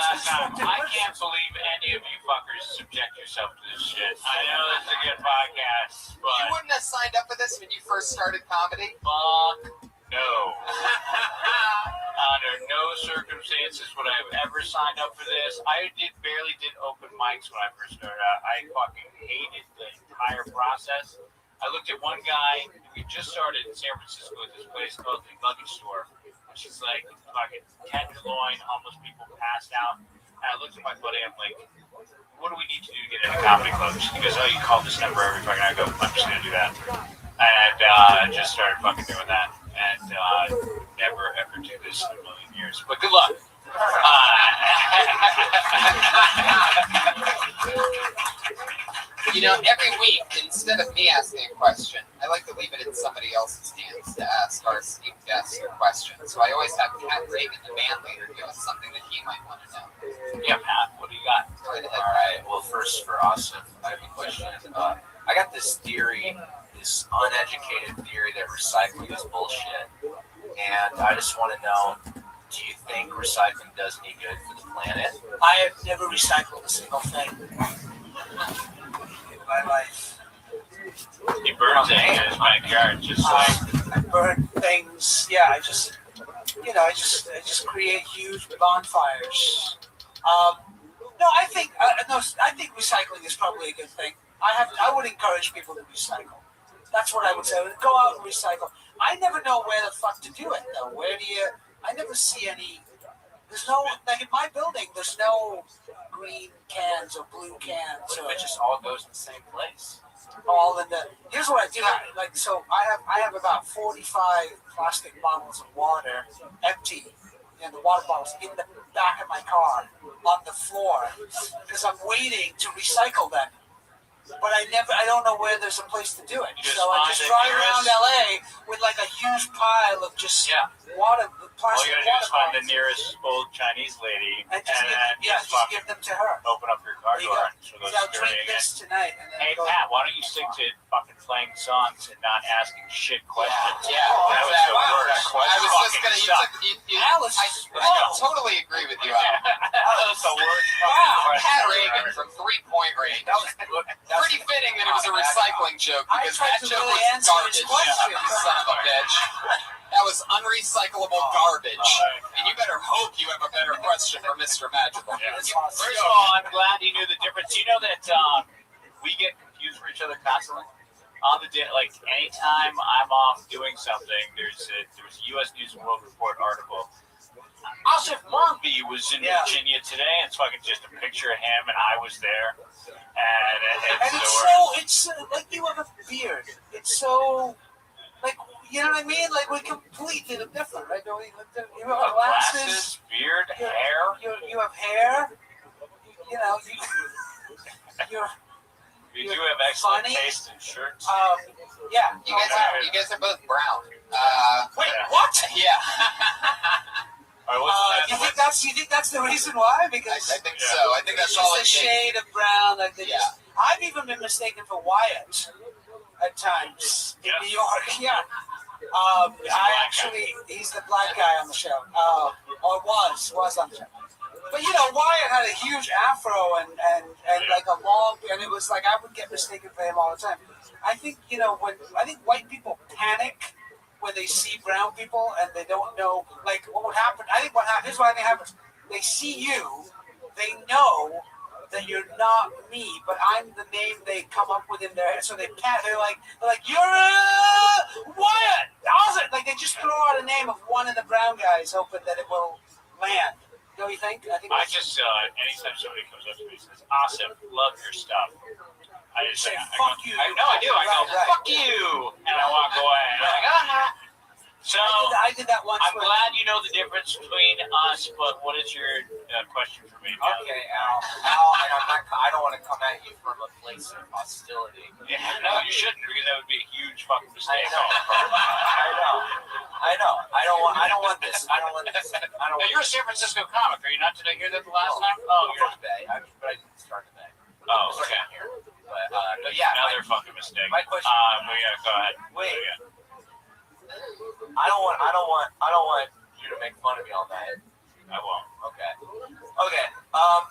last time. I can't believe any of you fuckers subject yourself to this shit. I know this is a good podcast, but... You wouldn't have signed up for this when you first started comedy? Fuck no. Under no circumstances would I have ever signed up for this. I barely did open mics when I first started out. I fucking hated the entire process. I looked at one guy, we just started in San Francisco at this place called the Luggage Store. She's like, fucking tenderloin, homeless people passed out. And I looked at my buddy, I'm like, what do we need to do to get into comedy clubs? He goes, oh, you call this number every fucking night. I go, I'm just going to do that. And just started fucking doing that. And never, ever do this in a million years. But good luck. You know, every week, instead of me asking a question, I like to leave it in somebody else's hands to ask our esteemed guests a question. So I always have Pat Reagan, the band leader, give us something that he might want to know. Yeah, Pat, what do you got? All right, well, first for Austin, I have a question. I got this theory, this uneducated theory that recycling is bullshit. And I just want to know, do you think recycling does any good for the planet? I have never recycled a single thing in my life. He burns things in his backyard, just like... I burn things, yeah, I just create huge bonfires. No, I think recycling is probably a good thing. I would encourage people to recycle. That's what I would say. Go out and recycle. I never know where the fuck to do it though. I never see any. There's no, like in my building, there's no green cans or blue cans. What if it just all goes in the same place? All in the. Here's what I do. I have about 45 plastic bottles of water empty, and the water bottles in the back of my car on the floor because I'm waiting to recycle them. But I don't know where there's a place to do it. So I just drive around LA with like a huge pile of just water, plastic water. All you gotta do is find the nearest old Chinese lady and just give them to her. Open up your car door. I'll drink this tonight. And then hey Pat, why don't you stick to fucking playing songs and not asking shit questions? Yeah, that was the worst. I was just gonna. Alice, I totally agree with you, Al. That was the worst. Pat Reagan from 3-Point Range. That was pretty fitting that it was a recycling joke because that joke was garbage. Son of a bitch. That was unrecyclable garbage. And you better hope you have a better question for Mr. Magical. First of all, I'm glad you knew the difference. You know that we get confused for each other constantly. On the day, like anytime I'm off doing something, there was a U.S. News and World Report article. Asif Mombi was in Virginia today, and it's fucking just a picture of him, and I was there. And it's like you have a beard. It's so, like, you know what I mean? Like, we're completely different, right? You have glasses, beard, hair. You have hair. You know, you do have excellent taste in shirts. Yeah. You guys are both brown. Wait, what? Yeah. You think that's the reason why? Because I think so. I think that's all. It's a shade of brown. Like I've even been mistaken for Wyatt at times in New York. Yeah. He's the black guy on the show. Or was on the show. But you know, Wyatt had a huge afro and like a long, and it was like I would get mistaken for him all the time. I think white people panic when they see brown people and they don't know like what would happen. Here's what I think happens. They see you, they know that you're not me, but I'm the name they come up with in their head. So they're like you're Wyatt. Awesome. Like they just throw out a name of one of the brown guys, hoping that it will land. Don't you think? I just anytime somebody comes up to me and says, "Awesome, love your stuff," I just say, "Fuck you." I do. I go, "Fuck you," and I walk away. And I'm like, So I did that once. I'm glad you know the difference between us. But what is your question for me? Okay, Al, I don't want to come at you from a place of hostility. Yeah, no, you shouldn't, because that would be a huge fucking mistake. I know. I don't want this. Now, you're a San Francisco comic. Are you not? Did I hear that the last time? Oh, you're today. But I didn't start today. Oh, okay. But yeah, another fucking mistake. My question. Go ahead. Wait. I don't want you to make fun of me all night. I won't. Okay.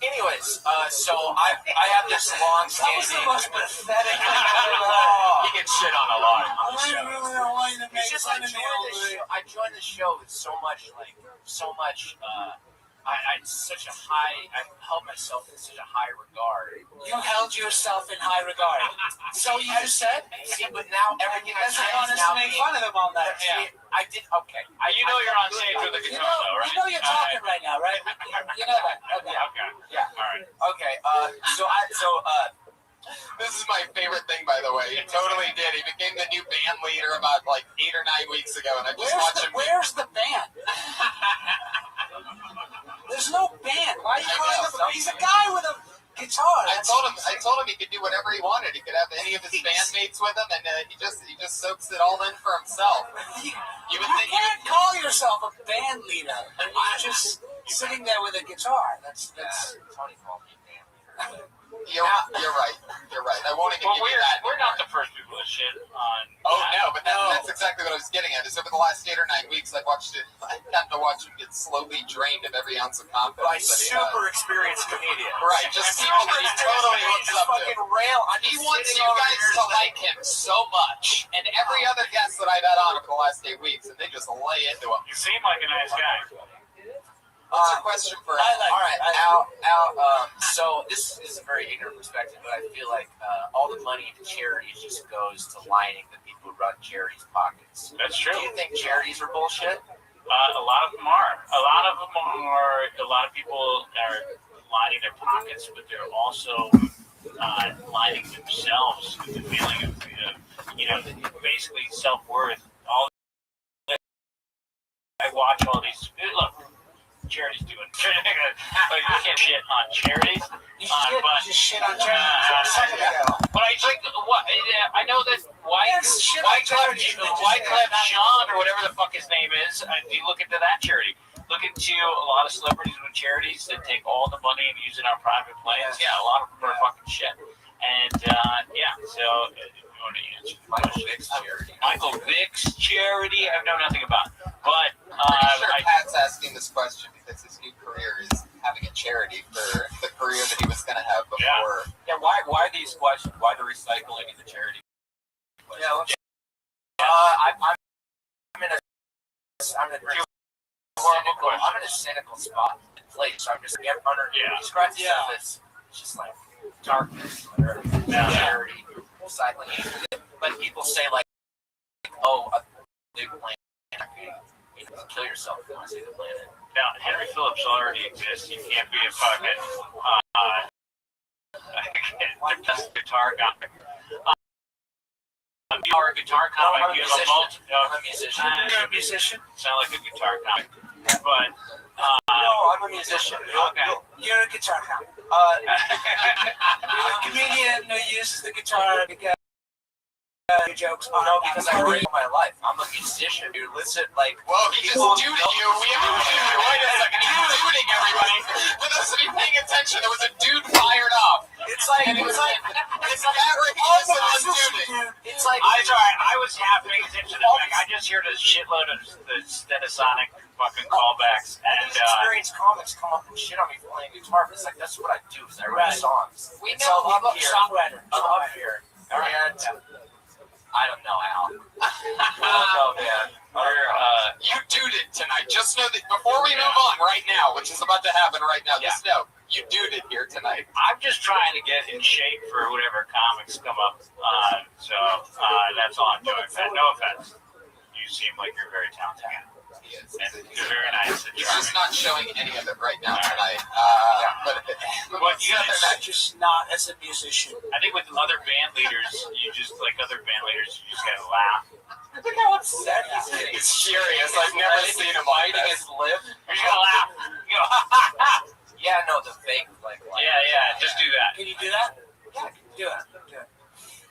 Anyways, so I have this long That was the standing. most pathetic thing I've ever heard. He gets shit on a lot. I really don't want you to make It's just fun of me all day. I joined the show with so much. I held myself in such a high regard. You held yourself in high regard. So you just said? See, but now everything I Doesn't say want is us now to make being. fun of him all night. See, I did okay. You know you're on stage with a You guitar, know, though, right? you know you're talking right now, right? You know that. Okay. Okay. Yeah. All right. Okay. This is my favorite thing, by the way. He totally did. He became the new band leader about like 8 or 9 weeks ago, and I just watched him. Where's the band? There's no band. Why are you calling him? He's a guy with a guitar. I told him he could do whatever he wanted. He could have any of his bandmates with him, and he just soaks it all in for himself. You can't call yourself a band leader. You're just sitting there with a guitar. That's. Tony called me band leader. You're right. You're right. I won't even give you that. We're not the first people to shit on. Oh no, but that's exactly what I was getting at. Is over the last 8 or 9 weeks, I've gotten to watch him get slowly drained of every ounce of confidence. By that he super experienced comedian. Right, just people that he totally looks up to. Rail. He wants you guys to like him so much, and every other guest that I've had on over the last 8 weeks, and they just lay into him. You seem like a nice guy. What's your question for I like. All right, Al. So this is a very ignorant perspective, but I feel like all the money to charities just goes to lining the people who run charities' pockets. That's true. Do you think charities are bullshit? A lot of them are. A lot of people are lining their pockets, but they're also lining themselves with the feeling of, basically self-worth. I watch all these. Look, charities doing, but you can't shit on charities. You just shit on charities a second ago. But I think I know that Wyclef Jean or whatever the fuck his name is. You look into that charity. Look into a lot of celebrities with charities that take all the money and use it on private planes. Yeah, a lot of them are fucking shit. And so you want to answer the question. Michael Vick's charity, I know nothing about. But I'm sure Pat's asking this question because his new career is having a charity for the career that he was going to have before. Yeah. Why these questions? Why the recycling and the charity? Yeah. I'm in a cynical spot in place. I'm just under. Scratch the surface. It's just like darkness or charity, recycling. But people say like, oh, a big plan. You can kill yourself if you want to save the planet. now, Henry Phillips already exists. You can't be a fucking guitar comic. You are a guitar comic. You have I'm a musician. You're a musician. Sound like a guitar comic, but No, I'm a musician. okay. You're a guitar comic. You're a comedian who uses the guitar to get your jokes on. No, because I read my life. I'm a musician, dude. Listen, like, Well, he just duded you. We have a dude. Wait a second. He's duding everybody. For those of you paying attention, there was a dude fired up. it's like, It's that ridiculous that was duding. it's like, I was half paying attention to the I just heard a shitload of the Stenosonic fucking callbacks, and experienced comics come up and shit on me for playing guitar. But it's like that's what I do. Is I write songs. We So know I'm up here. Songwriter. I'm up here, and I don't know, Al. Oh man. You duded tonight. Just know that before we move on right now, which is about to happen right now, just know you duded here tonight. I'm just trying to get in shape for whatever comics come up. So that's all I'm doing. No offense. You seem like you're very talented. And you're very nice and He's just charming. not showing any of it right now tonight. But you guys, Just not as a musician. I think with other band leaders, you just gotta laugh. Look how upset he's furious. I've never seen him like biting this. his lip. You're just gonna laugh. You go, ha ha ha. Yeah, no, the fake like. Yeah, just do that. Can you do that? Yeah, do it. Do it.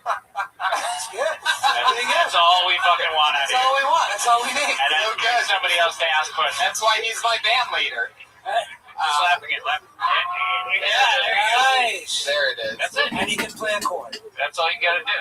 That's good. Pretty good. That's all we fucking want out That's here. all we want. That's all we need. And then Okay. somebody else to ask questions. That's why he's my band leader. Slapping it left. Yeah, there you go. Nice. There it is. That's it. And he can play a chord. That's all you gotta do.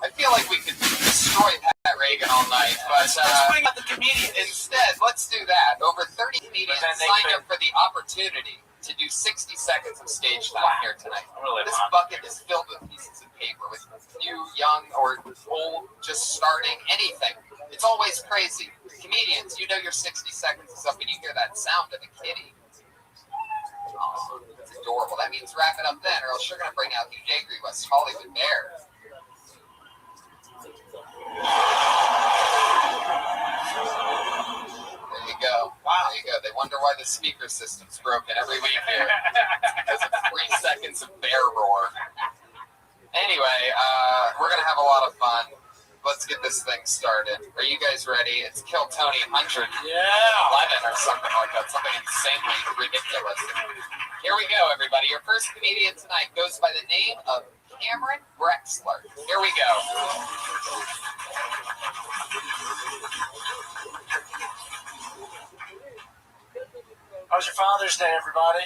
I feel like we could destroy Pat Reagan all night, but Let's bring out the comedian. instead, let's do that. Over 30 comedians But then they signed could- up for the opportunity to do 60 seconds of stage time here tonight. Really This fun. bucket is filled with pieces of paper with new, young, or old, just starting, anything. It's always crazy. Comedians, you know your 60 seconds is up and you hear that sound of a kitty. Oh, it's adorable. That means wrap it up then, or else you're going to bring out the angry West Hollywood Bear. There you go. Wow. There you go. They wonder why the speaker system's broken every week here. Because of 3 seconds of bear roar. Anyway, we're going to have a lot of fun. Let's get this thing started. Are you guys ready? It's Kill Tony 111 or something like that. Something insanely ridiculous. Here we go, everybody. Your first comedian tonight goes by the name of Cameron Drexler. Here we go. How was your Father's Day, everybody?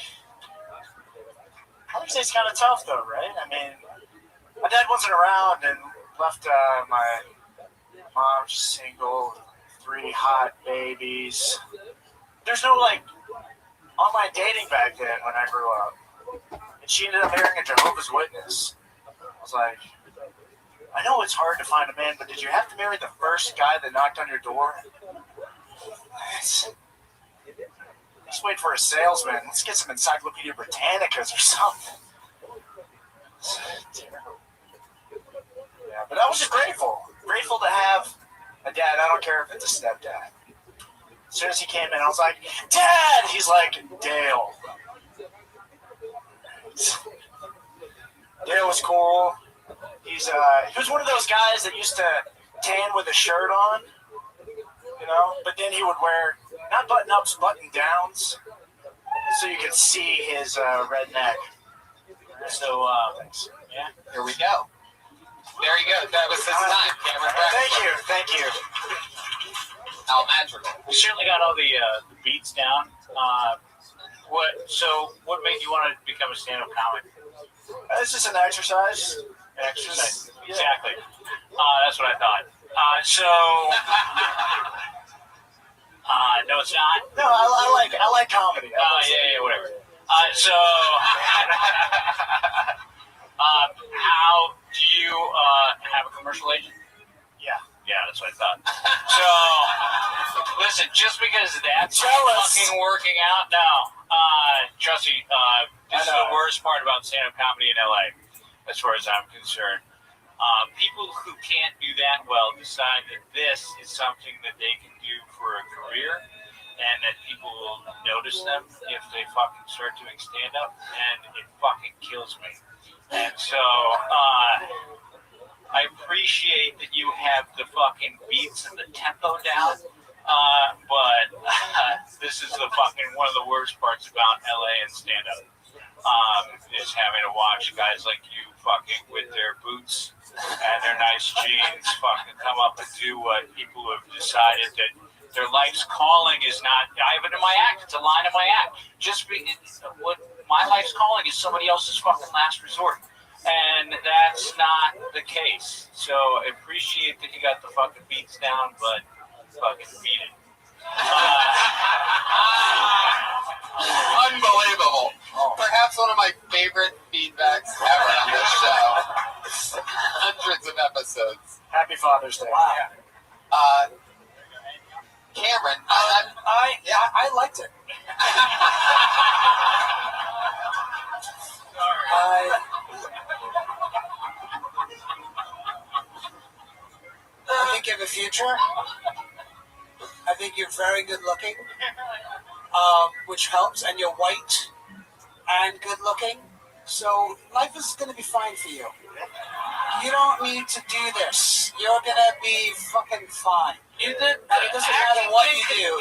Father's Day's kind of tough, though, right? I mean, my dad wasn't around and left my mom single, 3 hot babies. There's no, online dating back then when I grew up. And she ended up marrying a Jehovah's Witness. I was like, I know it's hard to find a man, but did you have to marry the first guy that knocked on your door? Just wait for a salesman. Let's get some Encyclopedia Britannicas or something. Yeah, but I was just grateful. Grateful to have a dad. I don't care if it's a stepdad. As soon as he came in, I was like, Dad! He's like, Dale. Dale was cool. He was one of those guys that used to tan with a shirt on, but then he would wear not button-ups, button-downs, so you could see his red neck. So, yeah. Here we go. There you go. That was his time. Cameron Drexler. Thank you. Al Madrigal. We certainly got all the beats down. What made you want to become a stand-up comic? It's just an exercise. Exercise. Exactly. That's what I thought. No, it's not. No, I like comedy. Yeah, whatever. How do you have a commercial agent? Yeah, that's what I thought. So, listen, just because that's fucking working out, no. Trust me, this is the worst part about stand-up comedy in LA, as far as I'm concerned. People who can't do that well decide that this is something that they can do for a career, and that people will notice them if they fucking start doing stand-up, and it fucking kills me. And so, I appreciate that you have the fucking beats and the tempo down, but this is one of the worst parts about LA and stand-up, is having to watch guys like you fucking with their boots and their nice jeans fucking come up and do what people have decided that their life's calling is not. I have it in my act. It's a line in my act. What my life's calling is somebody else's fucking last resort. And that's not the case. So I appreciate that you got the fucking beats down, but fucking beat it. Unbelievable. Perhaps one of my favorite feedbacks ever on this show. Hundreds of episodes. Happy Father's Day. Wow. Cameron, I liked it. I think you have a future. I think you're very good looking, which helps, and you're white and good looking. So life is going to be fine for you. You don't need to do this. You're going to be fucking fine. And it doesn't matter what you do.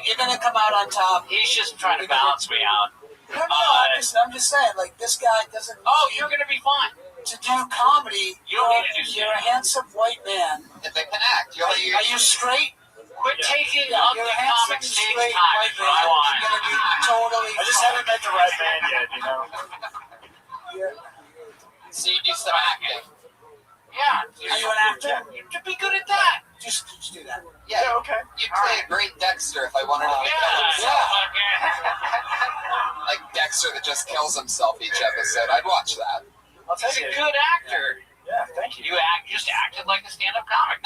You're going to come out on top. He's just trying to balance me out. No, I'm just saying, this guy doesn't. Oh, you're going to be fine. To do comedy, you don't need to do you're a handsome white man. If they can act, are you straight? Quit taking ugly comics stage straight time. white man. You're going to be totally. I just haven't met the right man yet, So you do some acting. Yeah. Are you an actor? To be good at that. Just do that. Yeah, okay. you'd play a great Dexter if I wanted to make like Dexter that just kills himself each episode. I'd watch that. I'll He's take a it. good actor. Yeah, thank you. You just acted like a stand-up comic.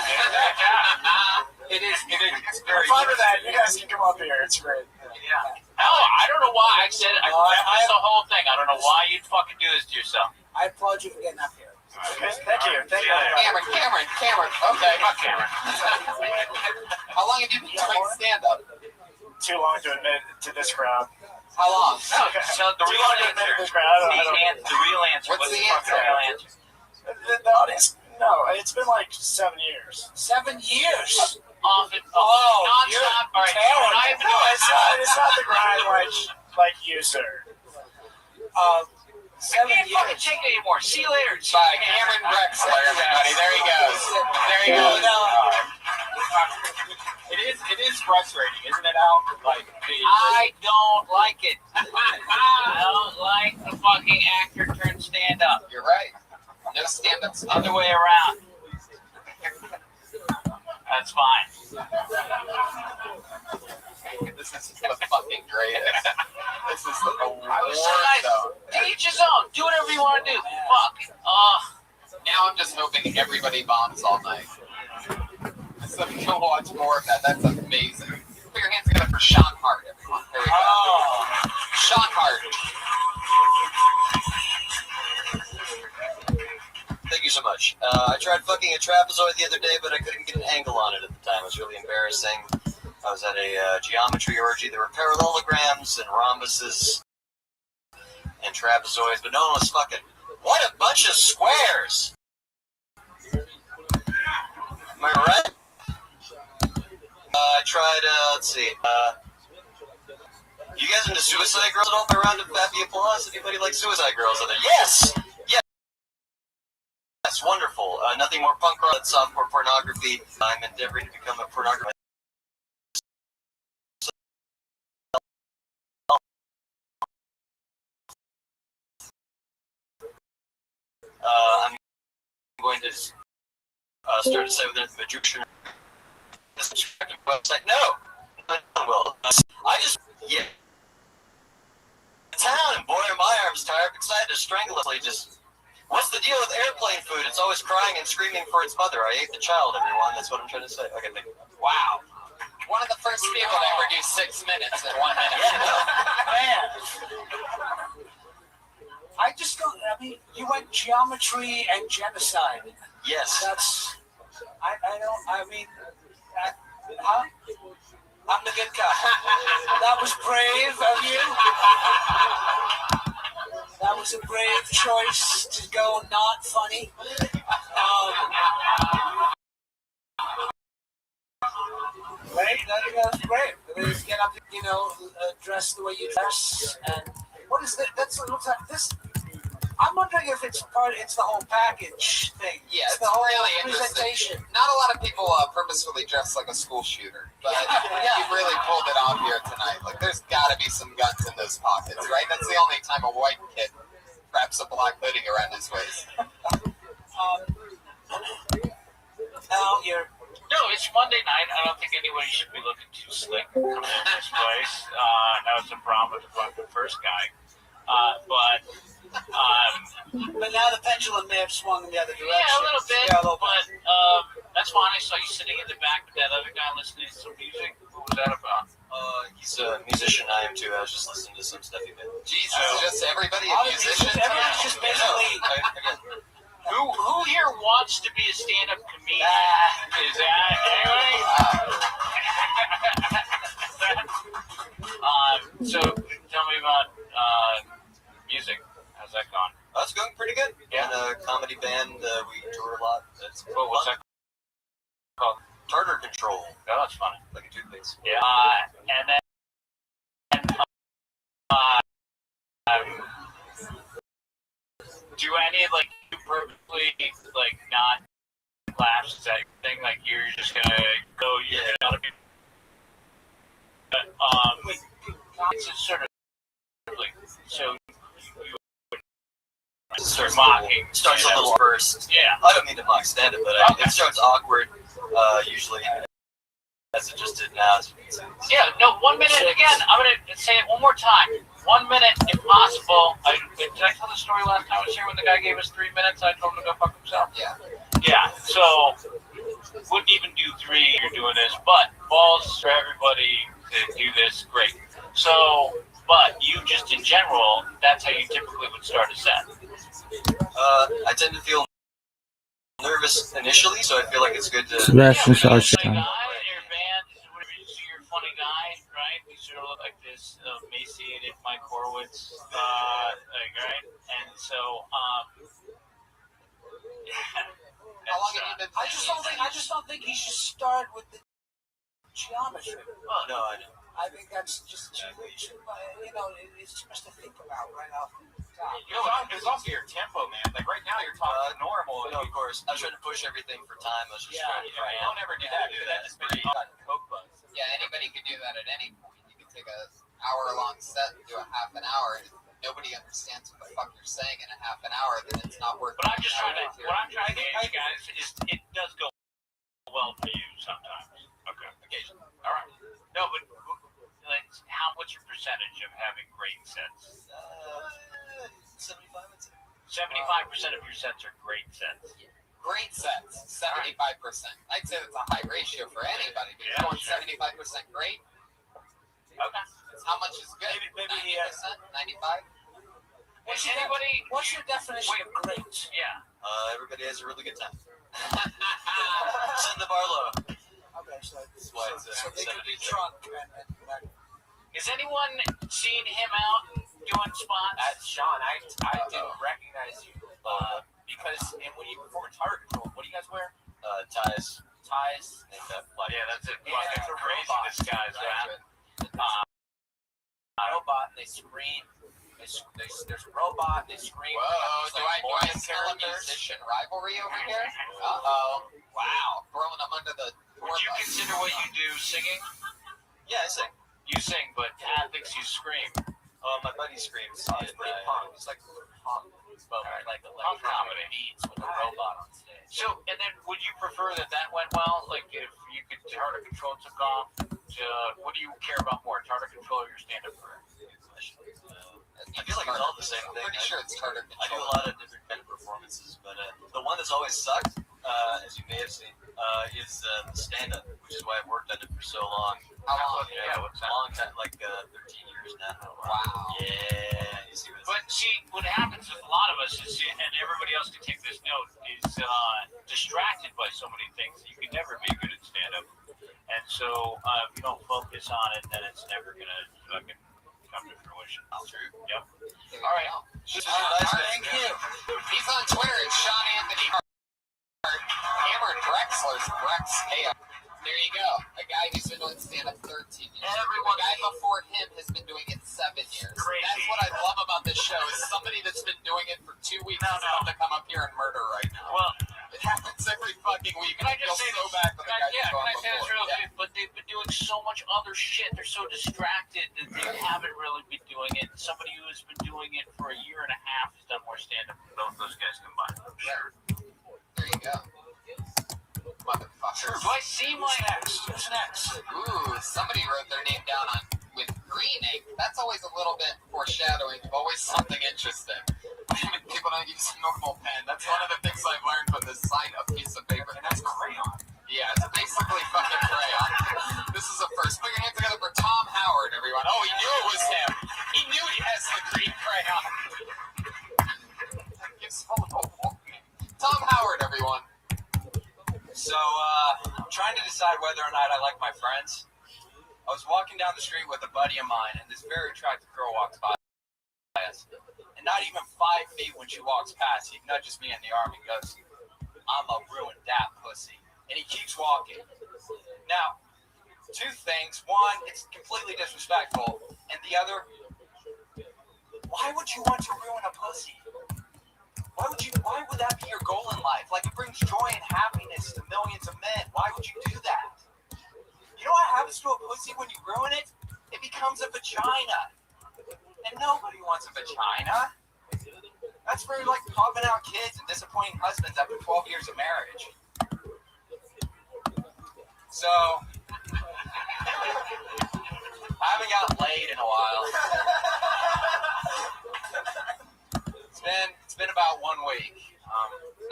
It is I'm very fine with that. You guys can come up here. It's great. Yeah. Oh, I don't know why I said it. That was the whole thing. I don't know why you'd fucking do this to yourself. I applaud you for getting up here. Okay, thank you. Thank you. Cameron. Okay. Fuck Cameron. How long have you been doing stand-up? Too long to admit to this crowd. How long? No, so the Too real long to admit to answer. this crowd. The real answer. What's the fuck answer? real answer? The audience, no, it's been like 7 years. 7 years. Often, you're non-stop. All right, terrible. when I've been No, doing it's not the grind like you, sir. 7 I can't fucking years. take it anymore. See you later. By Cameron Drexler, everybody. There he goes. There he goes. It is frustrating, isn't it, Al? Like, I don't like it. I don't like the fucking actor turned stand-up. You're right. No stand-ups. Other way around. That's fine. This is the fucking greatest. This is the I was so worst, nice. though. To each his own. Do whatever you want to do. Fuck. Now I'm just hoping everybody bombs all night. So we can watch more of that. That's amazing. Put your hands together for Sean Hart, everyone. There we go. Oh. Sean Hart. Thank you so much. I tried fucking a trapezoid the other day, but I couldn't get an angle on it at the time. It was really embarrassing. I was at a geometry orgy. There were parallelograms and rhombuses and trapezoids, but no one was fucking. What a bunch of squares! Am I right? I tried, let's see. You guys into Suicide Girls at all? A round of happy applause? Anybody like Suicide Girls out there? Yes! Yes, wonderful. Nothing more punk rock than softcore pornography. I'm endeavoring to become a pornographer. I'm going to start a site with the Egyptian website. No, well, I just town, and boy are my arms tired. I'm excited to strangle it. Just. What's the deal with airplane food? It's always crying and screaming for its mother. I ate the child, everyone. That's what I'm trying to say. Okay, thank you. Wow. One of the first people to ever do 6 minutes in 1 minute. Man. I just don't, I mean, you went geometry and genocide. Yes. That's, I mean, huh? I'm the good guy. That was brave of you. That was a brave choice to go not funny. Right? That was brave. Just get up, dress the way you dress. And what is that? That's what it looks like. This. I'm wondering if it's the whole package thing. Yeah, it's the whole really interesting. presentation. Not a lot of people purposefully dress like a school shooter, but you really pulled it off here tonight. Like, there's got to be some guns in those pockets, right? That's the only time a white kid wraps a black hoodie around his waist. Now you're. No, it's Monday night. I don't think anybody should be looking too slick coming to this place. That was a problem with the fucking first guy. But now the pendulum may have swung in the other direction. yeah, a little bit. Yeah, a little but that's fine. I saw you sitting in the back with that other guy listening to some music. What was that about? He's a musician. I am too. I was just listening to some stuff he made. Jesus, just everybody a musician? Everyone's just basically. Who here wants to be a stand-up comedian? Is that anyway? So tell me about music. How's that going? That's going pretty good. Yeah. In a comedy band, we tour a lot. That's Well, what's that called? Tartar Control, Oh, that's funny. like a toothpaste. Yeah. And then do any like you purposely like not laughs? Is that your thing? Like you're just gonna go? You're gonna be. It's a sort of like so. It starts mocking. Starts a little first. Yeah. I don't mean to mock stand-up, but it starts awkward, usually, as it just did now. Yeah, no, 1 minute again. I'm gonna say it one more time. 1 minute, if possible. Did I tell the story last time I was here when the guy gave us 3 minutes? I told him to go fuck himself. Yeah. Yeah. So wouldn't even do 3. You're doing this, but balls for everybody to do this. Great. So, but you just in general, that's how you typically would start a set. I tend to feel nervous initially, so I feel like it's good to. Sebastian starts the time. Your band, you're a funny guy, right? You sort of look like this emaciated Mike Horowitz, right? And so, How long have you been I just don't think he should start with the geometry. Oh, No, I don't. I think that's just too it's too much to think about right now. It's also your tempo, man. Like right now, you're talking normal. No, of course. I was trying to push everything for time. I was just trying to cram. Don't ever do that, dude. That's pretty coke buzz. Yeah, anybody could do that at any point. You can take an hour-long set and do a half an hour, and if nobody understands what the fuck you're saying in a half an hour, then it's not worth it. But I'm just trying to, what I'm trying to get you guys is it does go well for you sometimes. Okay. Occasionally. All right. No, but like, what's your percentage of having great sets? 75, I'd say. 75% of your sets are great sets. Great sets, 75%. I'd say that's a high ratio for anybody, but you're going 75% great. Okay. How much is good? Maybe 90%? 95%? What's your definition of great? Yeah. Everybody has a really good time. Send the bar low. Okay, so So they could be drunk and Is anyone seeing him out doing spots? Sean, I didn't recognize you because when you perform Target Control, what do you guys wear? Ties. Ties. Yeah, that's it. Yeah, That's it's a crazy robot. disguise, right? Robot, and they scream. There's a robot, they scream. Whoa, do I Mormon smell a characters. musician rivalry over here? Uh-oh. Wow. Throwing them under the door Would you bus. consider what you do singing? Yeah, I sing. You sing, but Tad thinks you scream. My buddy screams. It's pretty punk. It's like punk. But like the Punk comedy. beats with a robot on stage. So, and then would you prefer that went well? Like if you could, Tartar Control took off, what do you care about more, Tartar Control or your stand-up career? I feel like it's all the same I'm thing. pretty sure it's Tartar I do a Control. lot of different kind of performances, but the one that's always sucked, as you may have seen, is the stand-up, which is why I've worked on it for so long. How long? Yeah, what's A that? long time, like 13 years now. Wow. Yeah, you see what But see, what happens with a lot of us is, and everybody else can take this note, is distracted by so many things. You can never be good at stand-up. And so if you don't focus on it, then it's never going to fucking come to fruition. True. Yep. All right. Thank you. He's on Twitter at Sean Anthony Hart. Hammer Drexler's Brex. Hey, there you go. A guy who's been doing stand-up 13 years. Everyone- The guy before him has been doing it 7 years. Crazy. That's what I love about this show is somebody that's been doing it for 2 weeks is about to come up here and murder right now. Well, It happens every fucking week. can I feel just say so this? bad for the guy Yeah, who's can I gone say this before. real Yeah. quick? But they've been doing so much other shit. They're so distracted that they haven't really been doing it. Somebody who has been doing it for a year and a half has done more stand-up than both those guys combined. I'm sure. There you go. Motherfuckers. Do I see my X. There's an X. Ooh, somebody wrote their name down on with green ink. That's always a little bit foreshadowing. Always something interesting. People don't use a normal pen. That's one of the things I've learned from this sign a piece of paper. And that's crayon. Yeah, it's basically fucking crayon. This is a first. Put your hands together for Tom Howard, everyone. Oh, he knew it was him. He knew he has the green crayon. Tom Howard, everyone. So, I'm trying to decide whether or not I like my friends. I was walking down the street with a buddy of mine, and this very attractive girl walks by us. And not even 5 feet when she walks past, he nudges me in the arm and goes, "I'm a ruined that pussy." And he keeps walking. Now, 2 things. One, it's completely disrespectful. And the other, why would you want to ruin a pussy? Why would that be your goal in life? Like, it brings joy and happiness to millions of men. Why would you do that? You know what happens to a pussy when you ruin it? It becomes a vagina. And nobody wants a vagina. That's for, like, popping out kids and disappointing husbands after 12 years of marriage. So, I haven't gotten laid in a while. It's been about 1 week.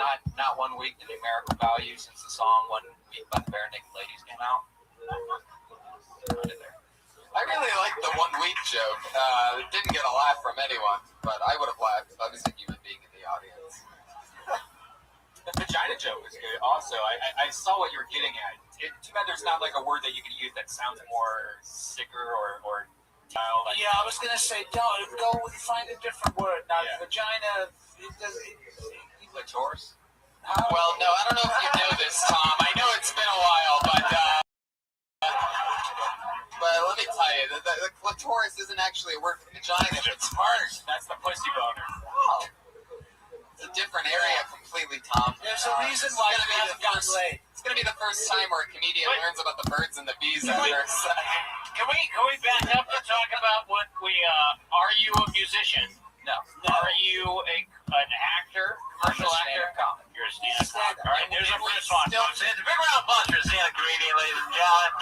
Not 1 week, the numerical value since the song 1 Week by the Bare Naked Ladies came out. I really like the 1 week joke. It didn't get a laugh from anyone, but I would have laughed if I was a human being in the audience. The vagina joke was good. Also, I saw what you were getting at. Too bad there's not like a word that you can use that sounds more sicker or child. Like, Yeah, I was gonna say, don't go. Find a different word. Now, Yeah. vagina. It does. clitoris. Well, no, I don't know if you know this, Tom. I know it's been a while, but let me tell you, the clitoris isn't actually a word for vagina. It's Harsh. That's the pussy boner. oh, it's a different area completely, Tom. There's a reason why you haven't gotten laid. It's gonna be the first time where a comedian learns about the birds and the bees after a second. Can we back up to talk about what are you a musician? No. Are you an actor, commercial actor? You're a stand-up comic. All right, there's our first one. It's a big round bunch for a stand-up comedian, ladies and gentlemen.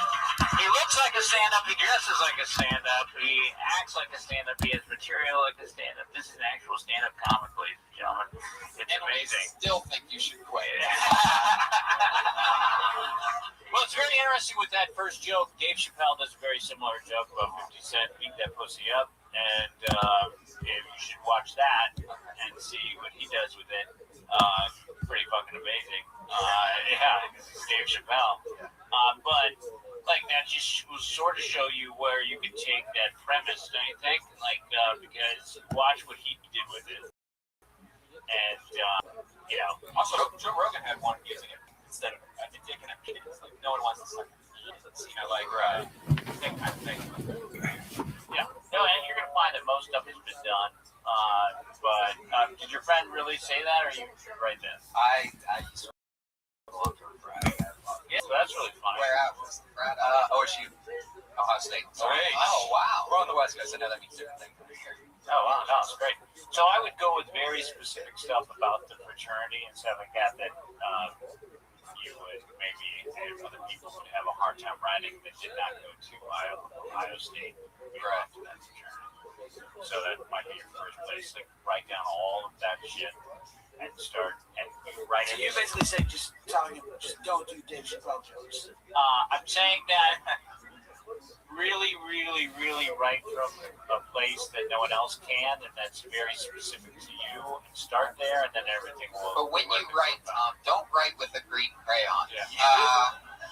He looks like a stand-up. He dresses like a stand-up. He acts like a stand-up. He has material like a stand-up. This is an actual stand-up comic, ladies and gentlemen. It's And we amazing. still think you should quit. Well, it's very interesting with that first joke. Dave Chappelle does a very similar joke about 50 Cent, beat that pussy up. And you should watch that and see what he does with it. Pretty fucking amazing. Yeah, Dave Chappelle. But like that just will sort of show you where you can take that premise, don't you think? Like because watch what he did with it. And Also, Joe Rogan had one using it instead of taking a kids. Like no one wants to suck. Yeah. No, and you're gonna find that most stuff has been done. But did your friend really say that, or you write that? I used to love her Friday. Yeah, so that's really funny. Where at was the frat? OSU, Ohio State. Oh, wow. We're on the West Coast. I know that means different things. Oh wow, no, it's great. So I would go with very specific stuff about the fraternity and stuff like that you would maybe other people would have a hard time writing that did not go to Ohio State. Right. To that fraternity. So that might be your first place. Like write down all of that shit and start and write So it. you basically say just telling him just don't do Dave Chappelle jokes. I'm saying that really, really, really write from a place that no one else can, and that's very specific to you. And start there, and then everything will. But when you write, Tom, don't write with a green crayon. Yeah.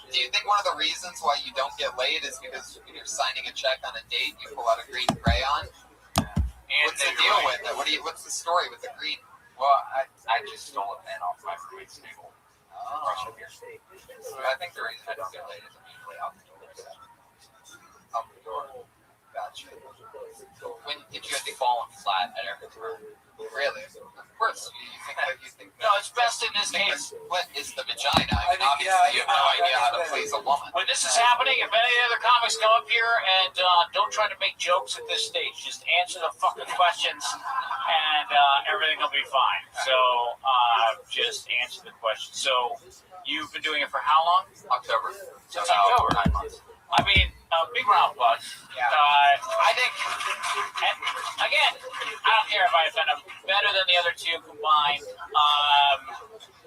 Do you think one of the reasons why you don't get laid is because when you're signing a check on a date, you pull out a green crayon? What's the deal with it? What's the story with the green? Well, I just stole a pen off my roommate's table. Oh. So I think the reason I don't get laid is I'm usually out the door. Out the door. Gotcha. When did you have to fall flat at every turn? Really? Of course. You think No, it's best in this case. What is the vagina? I mean, I think, obviously you have no idea how to please a woman. When this is happening, if any other comics come up here and don't try to make jokes at this stage, just answer the fucking questions and everything will be fine. So just answer the questions. So you've been doing it for how long? October. Since October. 9 months. I mean, big round applause. Yeah. I think, and again, I don't care if I've been better than the other two combined,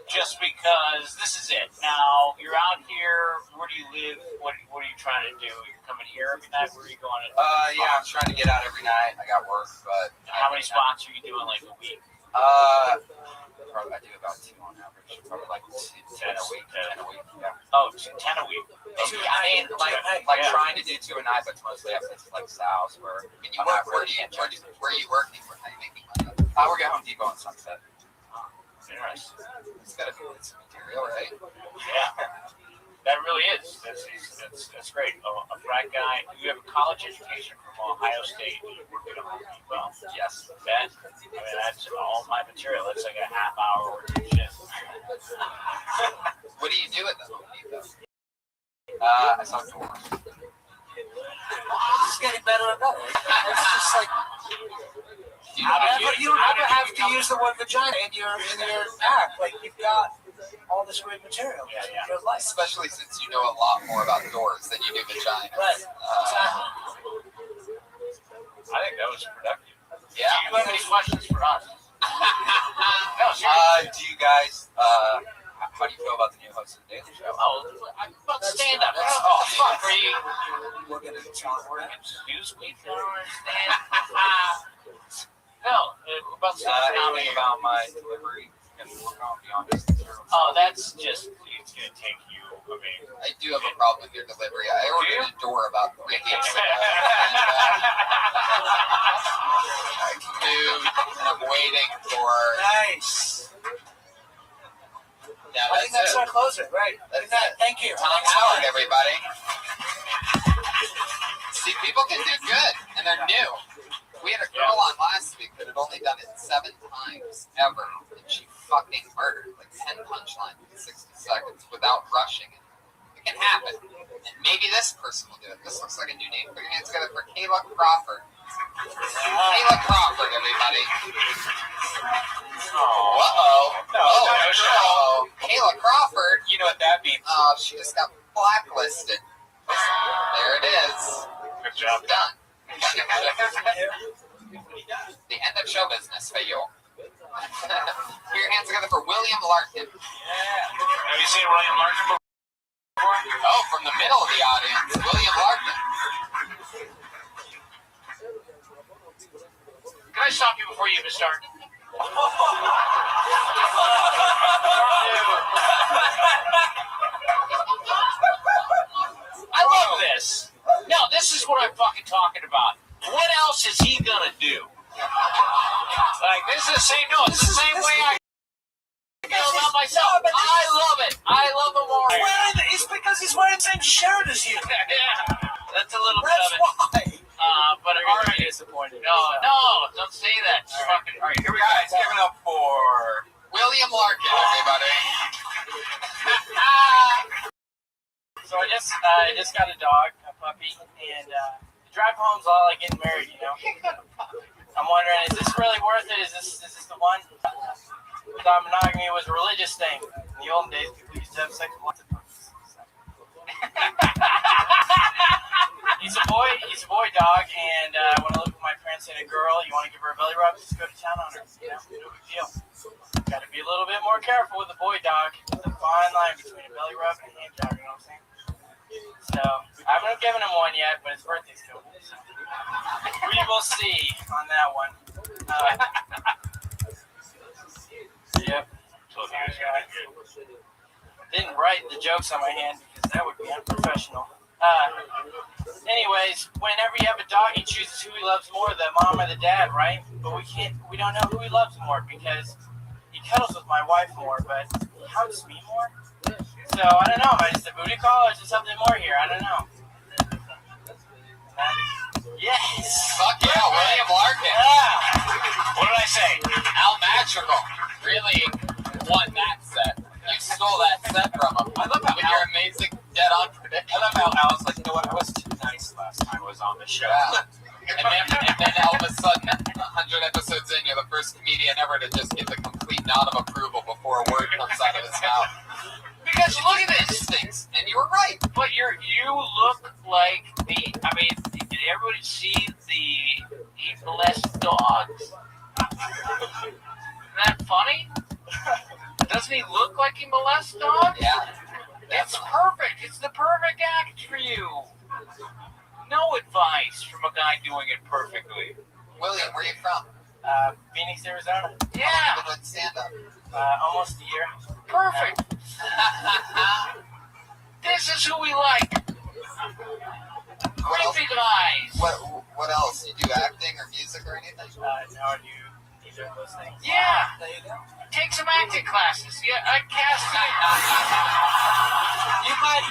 just because this is it. Now, you're out here, where do you live? What are you trying to do? You're coming here every night? Where are you going? Yeah, I'm trying to get out every night. I got work, but How many spots are you doing, like, a week? Probably I do about 2 on average. Probably like 10 a week. 10 a week. Yeah. Oh, 10 a week. I mean, like trying to do 2 a night, but it's mostly up to like South where When you work, where are you working? Where are you making money? I work at Home Depot in Sunset. Interesting. It's got to be some material, right? Yeah. That really is. That's great. A frat guy. You have a college education from Ohio State. You work at a Home Depot. Yes. That's all my material. It's like a half hour worth of shit. What do you do at the Home Depot? I saw doors. It's getting better and better. It's just like Do you How know did you don't ever have to use the word vagina in your act. Like you've got all this great material. Yeah, yeah. Your life. Especially since you know a lot more about doors than you do vagina. Right. Exactly. I think that was productive. Yeah. Do you have any questions for us? No, Do you guys, how do you feel about the new host of the Daily Show? Oh, I'm about stand up. That's- Oh, fuck. Are you We're gonna talk. Newsweek? I don't understand. No, about stand up Anything comedy. about my delivery? Oh, that's just, it's going to take you, I mean. I do have a problem with your delivery. I ordered a door about 3 weeks ago. Dude, and I'm waiting for. Nice. Yeah, I think that's our closer, right? That's Good night. it. Thank you. Tom Thanks, Howard, Howard. everybody. See, people can do good, and they're new. We had a girl on last week that had only done it 7 times ever, and she fucking murdered like 10 punchlines in 60 seconds without rushing it. It can happen, and maybe this person will do it. This looks like a new name. Put your hands together for Kayla Crawford. Kayla Crawford, everybody. Uh-oh. No. Kayla Crawford. You know what that means? Oh, she just got blacklisted. There it is. Good job. Done. The end of show business for you. Put your hands together for William Larkin. Have you seen William Larkin before? Oh, from the middle of the audience, William Larkin. Can I stop you before you even start? I love this. No, this is what I'm fucking talking about. What else is he gonna do? Like, this is the same, no, it's the same way I feel about myself. I love it. I love him more. It's because he's wearing the same shirt as you. Yeah, that's a little bit That's of it. why. But You're all gonna be right. disappointed. No, don't say that. Just fucking, all right, here we go. Guys, give it up for William Larkin, everybody. So I just got a dog, a puppy, and the drive home's all like getting married, you know. I'm wondering, is this really worth it? Is this the one? I thought monogamy was a religious thing. In the olden days, people used to have sex with lots of puppies. He's a boy dog, and when I look at my parents and a girl, you want to give her a belly rub, just go to town on her. You know, no big deal. Got to be a little bit more careful with a boy dog. There's a fine line between a belly rub and a hand job, you know what I'm saying? So, I haven't given him one yet, but his birthday's coming. So. We will see on that one. Yep. Didn't write the jokes on my hand because that would be unprofessional. Anyways, whenever you have a dog, he chooses who he loves more, the mom or the dad, right? But we don't know who he loves more because he cuddles with my wife more, but he hugs me more. So, I don't know, am I just a booty call or is there something more here? I don't know. Yes! Fuck yeah, William Larkin. Yeah! What did I say? Al Madrigal really won that set. You stole that set from him. I love how with your amazing dead-on prediction. I love how Al was like, you know what, I was too nice last time I was on the show. Yeah. And then all of a sudden, 100 episodes in, you're the first comedian ever to just get the complete nod of approval before a word comes out of his mouth. Because look at It this. stinks, and you were right. But you look like did everybody see the blessed dogs? Isn't that funny? Doesn't he look like he molests dogs? Yeah. It's perfect. It's the perfect act for you. No advice from a guy doing it perfectly. William, where are you from? Phoenix, Arizona. Yeah, Been doing stand-up. Almost a year. perfect. This is who we like. What else? Creepy guys. What else? You do acting or music or anything? No, I do either of those things. Yeah, There you go. take some acting classes. Yeah, I cast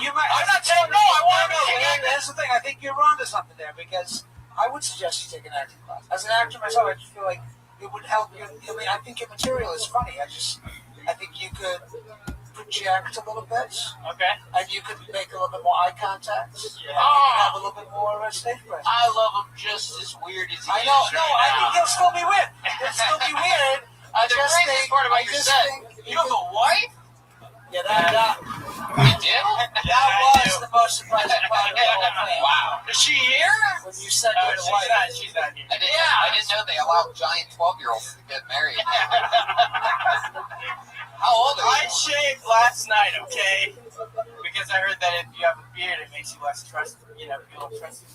You might. I'm not saying no. I want to take acting. That's the thing. I think you're onto something there because I would suggest you take an acting class. As an actor myself, I just feel like it would help you. I mean, I think your material is funny. I think you could project a little bit, Okay. and you could make a little bit more eye contact. And you Oh. could have a little bit more stage presence. I love him just as weird as he I is. know. No, right I think now. he'll still be weird. He'll still be weird. The craziest part about your set, think you have a wife? Yeah, that You do? was the most surprising part of the whole thing. Wow. Is she here? When you said No, you're the wife. she's not here. I didn't know they allowed giant 12-year-olds to get married. How old are I you? shaved last night, okay? Because I heard that if you have a beard, it makes you less trusted. You know, feel trusted.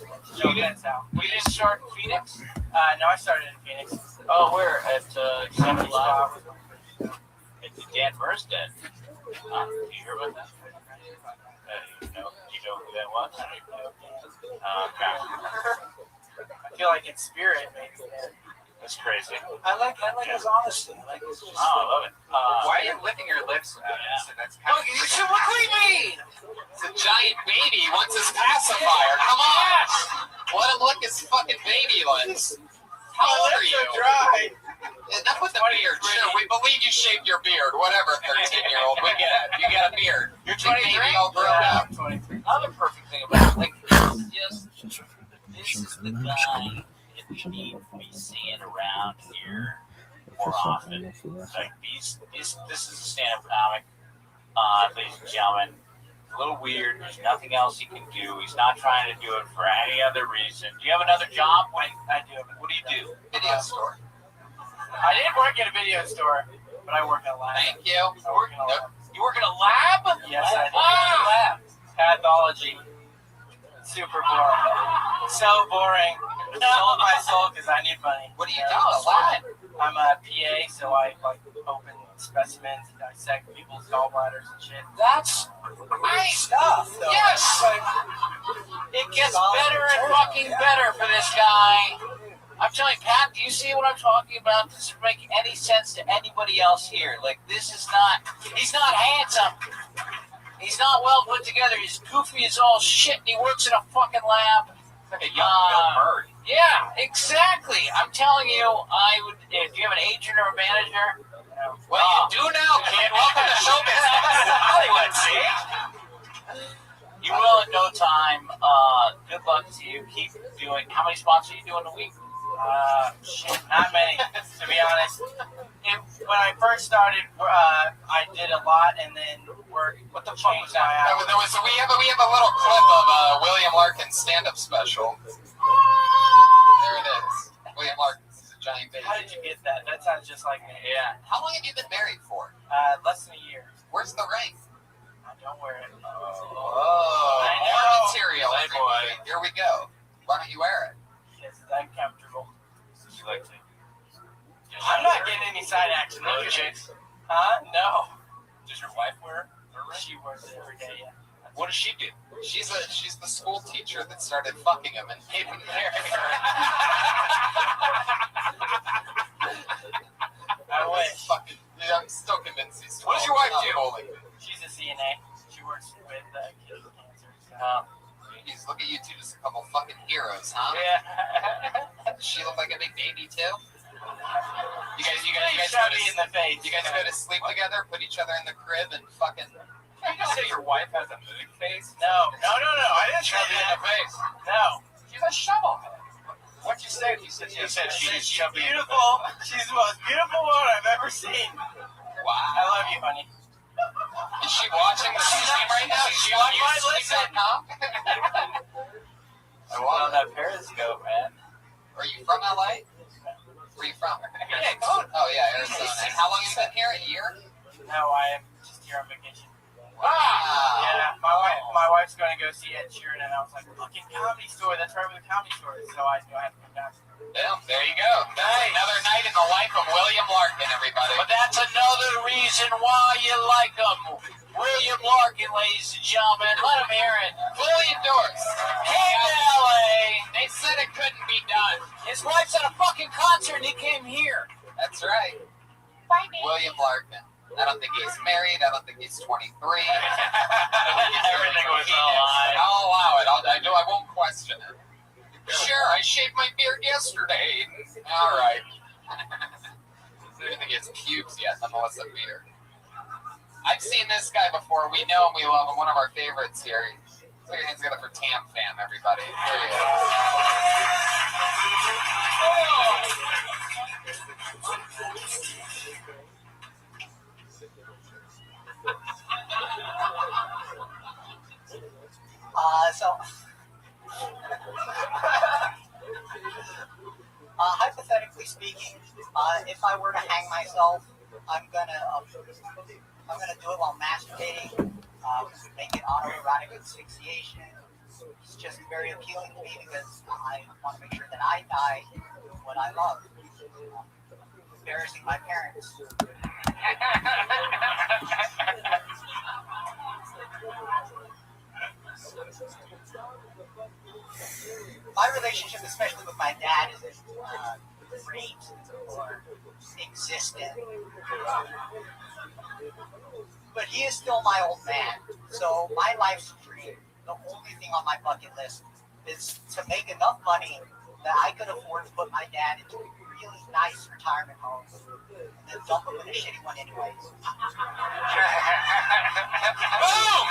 No offense, Al. We didn't start in Phoenix. No, I started in Phoenix. Oh, where at 75? Wow. It's Dan Burstead. Did you hear about that? Do you know who that was? Okay. I feel like in spirit, maybe. That's crazy. I like his honesty. I like his just. Oh, I love it. Why are you licking your lips? So that's kind of You should look what you mean. It's a giant baby. He wants his pacifier. Come on. Let him lick his fucking baby lips. How old are you? Dry. Enough with the beard. Sure, we believe you shaved your beard. Whatever, 13-year-old. We get it. You got a beard. You're 23. Baby all grown up. 23. Another perfect thing about it, like, this is the guy that we need to be seeing around here more often. Like, this is a stand-up comic, ladies and gentlemen. A little weird. There's nothing else he can do. He's not trying to do it for any other reason. Do you have another job? What do you do? Video store. I didn't work at a video store, but I work at a lab. Thank you. I work in a lab. You work in a lab? Yes, I do. Lab. Pathology. Super boring. So boring. Sold my soul because I need money. What do you do? A lot. I'm a PA, so I like open specimens, dissect people's gallbladders and shit. That's Great stuff. Though. yes. It gets better and fucking better for this guy. I'm telling you, Pat, do you see what I'm talking about? Does it make any sense to anybody else here? Like, he's not handsome. He's not well put together. He's goofy as all shit, and he works in a fucking lab. Like a young Bill Murray. Yeah, exactly. I'm telling you, I would, if you have an agent or a manager. Well, you do now, kid. Welcome to show business. Hollywood, see? You will in no time. Good luck to you. Keep doing. How many spots are you doing a week? Shit, not many, to be honest. When I first started, I did a lot, and then work. What the fuck was that? We have a little clip of William Larkin's stand-up special. There it is. William Larkin is a giant baby. How did you get that? That sounds just like me. Yeah. How long have you been married for? Less than a year. Where's the ring? I don't wear it. Oh, I know. more material. Playboy. Here we go. Why don't you wear it? It's uncomfortable. You like to? I'm not getting any side action. Really, chicks? Huh? No. Does your wife wear it? She wears it every day, yeah. What does she do? She's the school teacher that started fucking him and made him marry her. I wish. Fucking, I'm still convinced he's 12. What does your wife do? She's a CNA. She works with kids with cancer. So. Jeez, look at you two, just a couple fucking heroes, huh? Yeah. Does she look like a big baby too? You guys shot me in the face. You guys go to sleep together, put each other in the crib, and fucking. You just say your wife has a mood face? No. I didn't say Shove you in that. the face. No. She's a shovelhead. What'd you say? You said she's chubby. Beautiful. She's the most beautiful woman I've ever seen. Wow. I love you, honey. Is she watching the stream right now? Is she on YouTube.com? I want on that Periscope, man. Are you from LA? Where are you from? Oh yeah, Arizona. And how long have you been here? A year? No, I am just here on vacation. Wow. Yeah, my wife's going to go see Ed Sheeran, and I was like, fucking Comedy Store. That's right where the Comedy Store is. So I knew I had to come down. Boom, there you go. Nice. Another night in the life of William Larkin, everybody. But that's another reason why you like him. William Larkin, ladies and gentlemen. Let him hear it. Fully endorsed. Came to LA. They said it couldn't be done. His wife's at a fucking concert, and he came here. That's right. William Larkin. I don't think he's married. I don't think he's 23. Everything was a lie. I'll allow it. I won't question it. Sure, I shaved my beard yesterday. All right. I don't even think he has pubes yet, nonetheless a beard. I've seen this guy before. We know him. We love him. One of our favorites here. Put your hands together for Tam Fam, everybody. There he is. hang myself, I'm gonna do it while masturbating. Make it autoerotic asphyxiation. It's just very appealing to me because I want to make sure that I die doing what I love. Embarrassing my parents. My relationship, especially with my dad, isn't great or existent. But he is still my old man. So my life's dream, the only thing on my bucket list, is to make enough money that I could afford to put my dad into a really nice retirement home and then dump him in a shitty one anyways. Boom!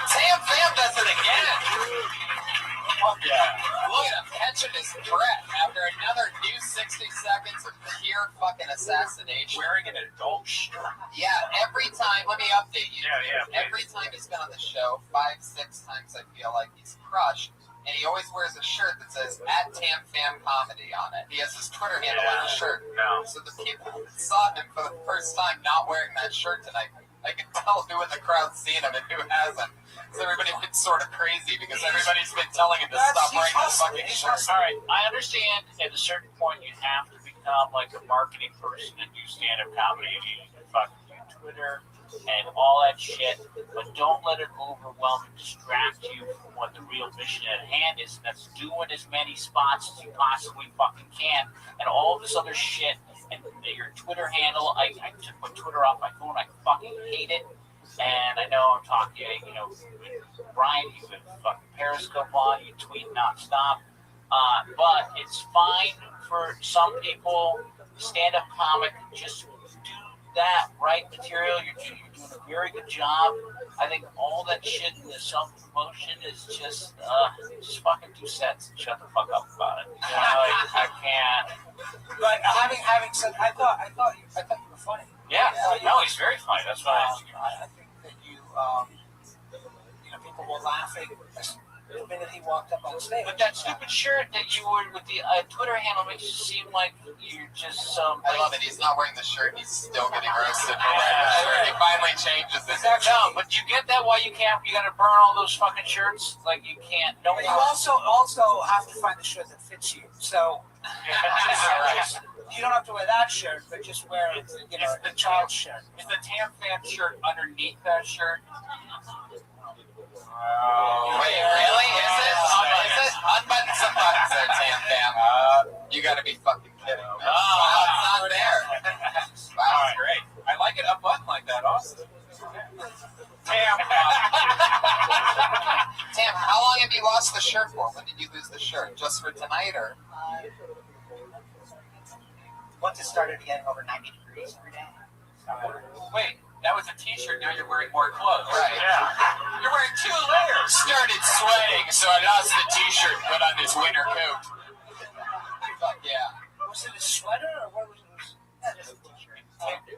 Tam Fam does it again. Fuck yeah. Look at him catching his breath after another new 60 seconds of pure fucking assassination. Wearing an adult shirt. Yeah, every time, let me update you. Yeah, Every time he's been on the show, 5-6 times I feel like he's crushed. And he always wears a shirt that says @TamFamComedy on it. He has his Twitter handle on his shirt. No. So the people that saw him for the first time not wearing that shirt tonight, I can tell who in the crowd's seen him and who hasn't. So everybody went sort of crazy because everybody's been telling him to stop wearing the fucking shirt. All right, I understand at a certain point you have to become like a marketing person and do stand-up comedy. You fucking do Twitter and all that shit, but don't let it overwhelm and distract you from what the real mission at hand is, and that's doing as many spots as you possibly fucking can, and all this other shit, and your Twitter handle. I took my Twitter off my phone. I fucking hate it, and I know I'm talking, Brian, you can fucking Periscope on, you tweet nonstop, but it's fine for some people. Stand-up comic, just do that, write material. You're doing a very good job. I think all that shit in the self-promotion is just fucking do sets and shut the fuck up about it. I can't. But having said, I thought you were funny. Yeah, no, he's very funny. That's why I think that you people were laughing the minute he walked up on stage. But that stupid shirt that you wore with the Twitter handle makes you seem like you're just some. I love it. He's not wearing the shirt. He's still getting roasted for wearing the shirt. He finally changes it. No, but you get that why you can't. You got to burn all those fucking shirts. Like you can't. No. You also have to find the shirt that fits you. So you don't have to wear that shirt, but just wear the child shirt. Is the Tam Fam shirt underneath that shirt? Wait, really? Is it? Unbutton some buttons there, Tam Fam. You gotta be fucking kidding me. Wow, it's not there. Wow, That's great. I like it unbuttoned like that, Austin. Tam. Tam, how long have you lost the shirt for? When did you lose the shirt? Just for tonight, or? Once it started getting over 90 degrees every day. Wait, that was a t-shirt. Now you're wearing more clothes. Right. Yeah. You're wearing 2 layers. Started sweating, so I lost the t-shirt and put on this winter coat. Fuck yeah. Was it a sweater or what was it? Just a t-shirt.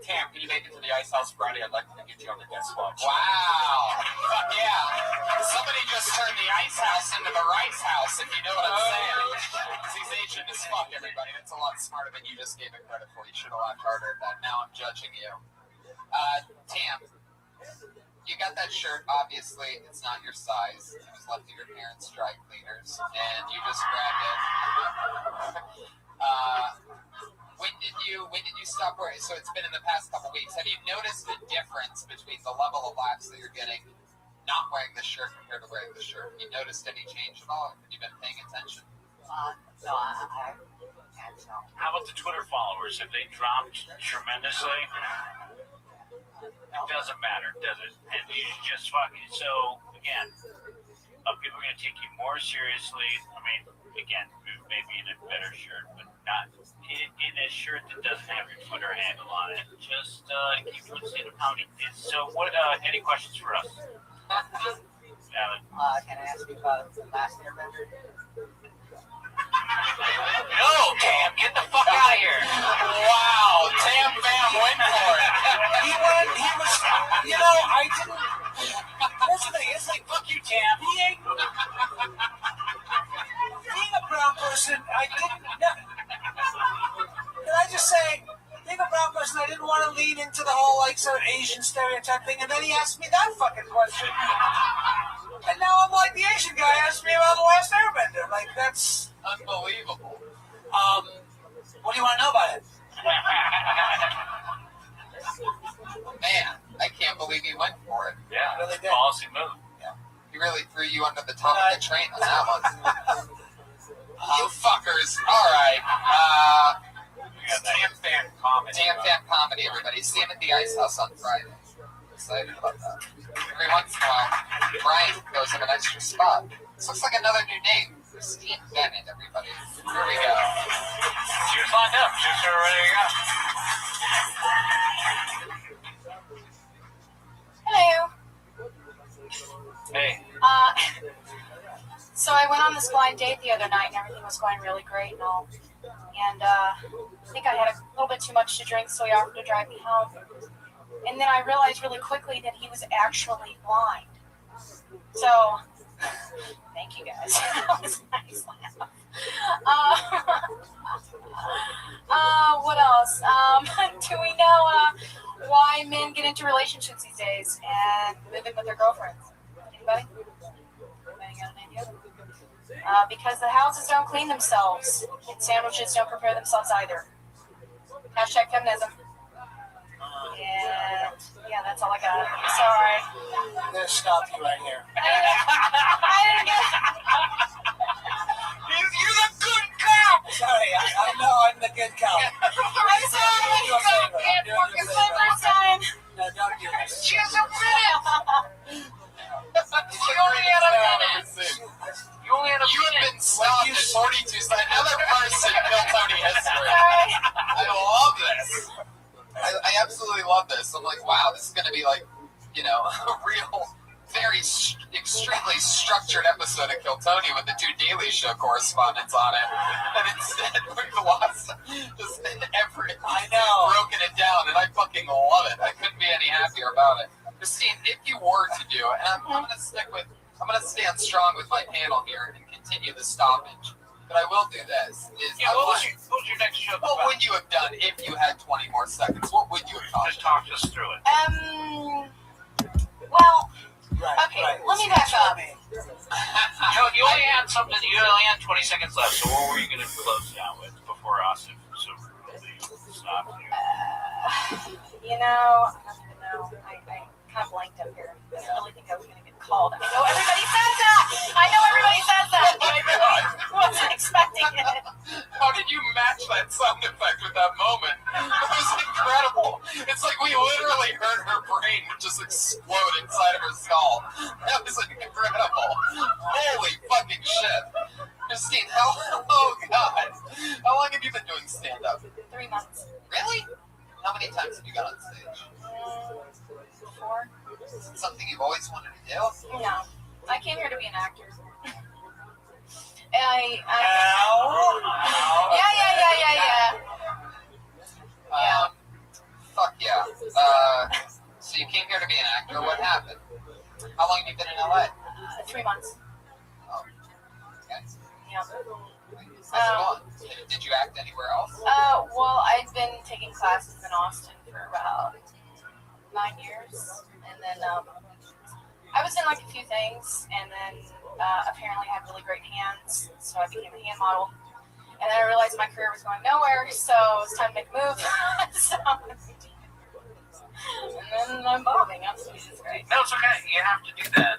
Tam, can you make it to the Ice House Friday? I'd like to get you on the guest watch. Wow. Fuck yeah. Somebody just turned the Ice House into the Rice House, if you know what I'm saying. Because he's Asian as fuck, everybody. That's a lot smarter than you just gave it credit for. You should have laughed harder at that. Now I'm judging you. Tam, you got that shirt. Obviously, it's not your size. It was left to your parents' dry cleaners, and you just grabbed it. When did you stop wearing? So it's been in the past couple weeks. Have you noticed the difference between the level of laughs that you're getting not wearing the shirt compared to wearing the shirt? Have you noticed any change at all? Have you been paying attention? No, I can't tell. How about the Twitter followers? Have they dropped tremendously? It doesn't matter, does it? And you just fucking. So, again, people are going to take you more seriously. I mean, again, maybe in a better shirt, but not in a shirt that doesn't have your Twitter handle on it. Just keep doing stand-up comedy. So, what? Any questions for us? Alan? Can I ask you about the last Airbender? No, Tam, get the fuck out of here. Wow, Tam Fam went for it. He was, I didn't. That's the thing. It's like, Fuck you, Tam. being a brown person, I didn't. Can I just say, being a brown person, I didn't want to lean into the whole like sort of Asian stereotype thing, and then he asked me that fucking question. And now I'm like the Asian guy asked me about The Last Airbender. Like, that's Unbelievable. what do you want to know about it? Man, I can't believe he went for it. Yeah, Really did. policy move. He really threw you under the top of the train on that one. You fuckers. All right. Tam Fan Comedy. Tam Tam Comedy, everybody. See him at the Ice House on Friday. Excited about that. Every once in a while, Brian goes in an extra spot. This looks like another new name. Christine Bennett, everybody. Here we go. She was lined up. She was sort of ready to go. Hello. Hey. So I went on this blind date the other night and everything was going really great and all. And I think I had a little bit too much to drink, so he offered to drive me home. And then I realized really quickly that he was actually blind. So, thank you guys. That was a nice laugh. What else? Do we know why men get into relationships these days and live in with their girlfriends? Anybody? Anybody got an idea? Because the houses don't clean themselves and sandwiches don't prepare themselves either. Hashtag feminism. And yeah, that's all I got. Sorry. I'm gonna stop you right here. I didn't get. You're the good cop! Sorry, I know I'm the good cop. I'm sorry. It's my first time. No, don't do this. She has a minute! She only had a minute! You only had a You have been stopped at 42 seconds. Another person killed Tony history. Sorry. I love this. I absolutely love this. I'm like, wow, this is going to be like, you know, a real, very extremely structured episode of Kill Tony with the two Daily Show correspondents on it. And instead, we've lost just I know. broken it down, and I fucking love it. I couldn't be any happier about it. Christine, if you were to do it, and I'm going to stand strong with my panel here and continue the stoppage. But I will do this. Yeah, what was your next show? What would you have done if you had 20 more seconds? What would you have done? Just talk us through it. Well, Right, okay, right. let me back up. You only had 20 seconds left, so what were you going to close down with before Austin so rudely stopped you? You know, I don't even know. I kind of blanked up here. I didn't really think I was going to get called. I know everybody says that. But I really wasn't expecting it. How did you match that sound effect with that moment? It was incredible. It's like we literally heard her brain just explode inside of her skull. That was incredible. Holy fucking shit. Christine, oh god. How long have you been doing stand-up? 3 months. Really? How many times have you got on stage? 4. Is it something you've always wanted to do? No. I came here to be an actor. Yeah. Fuck yeah. So you came here to be an actor. What happened? How long have you been in LA? 3 months. Oh, okay. Yeah. How's it going? Did you act anywhere else? Well, I've been taking classes in Austin for about 9 years, and then I was in like a few things, and then apparently I had really great hands, so I became a hand model. And then I realized my career was going nowhere, so it was time to make a move. And then I'm bombing. Jesus Christ. No, it's okay. You have to do that.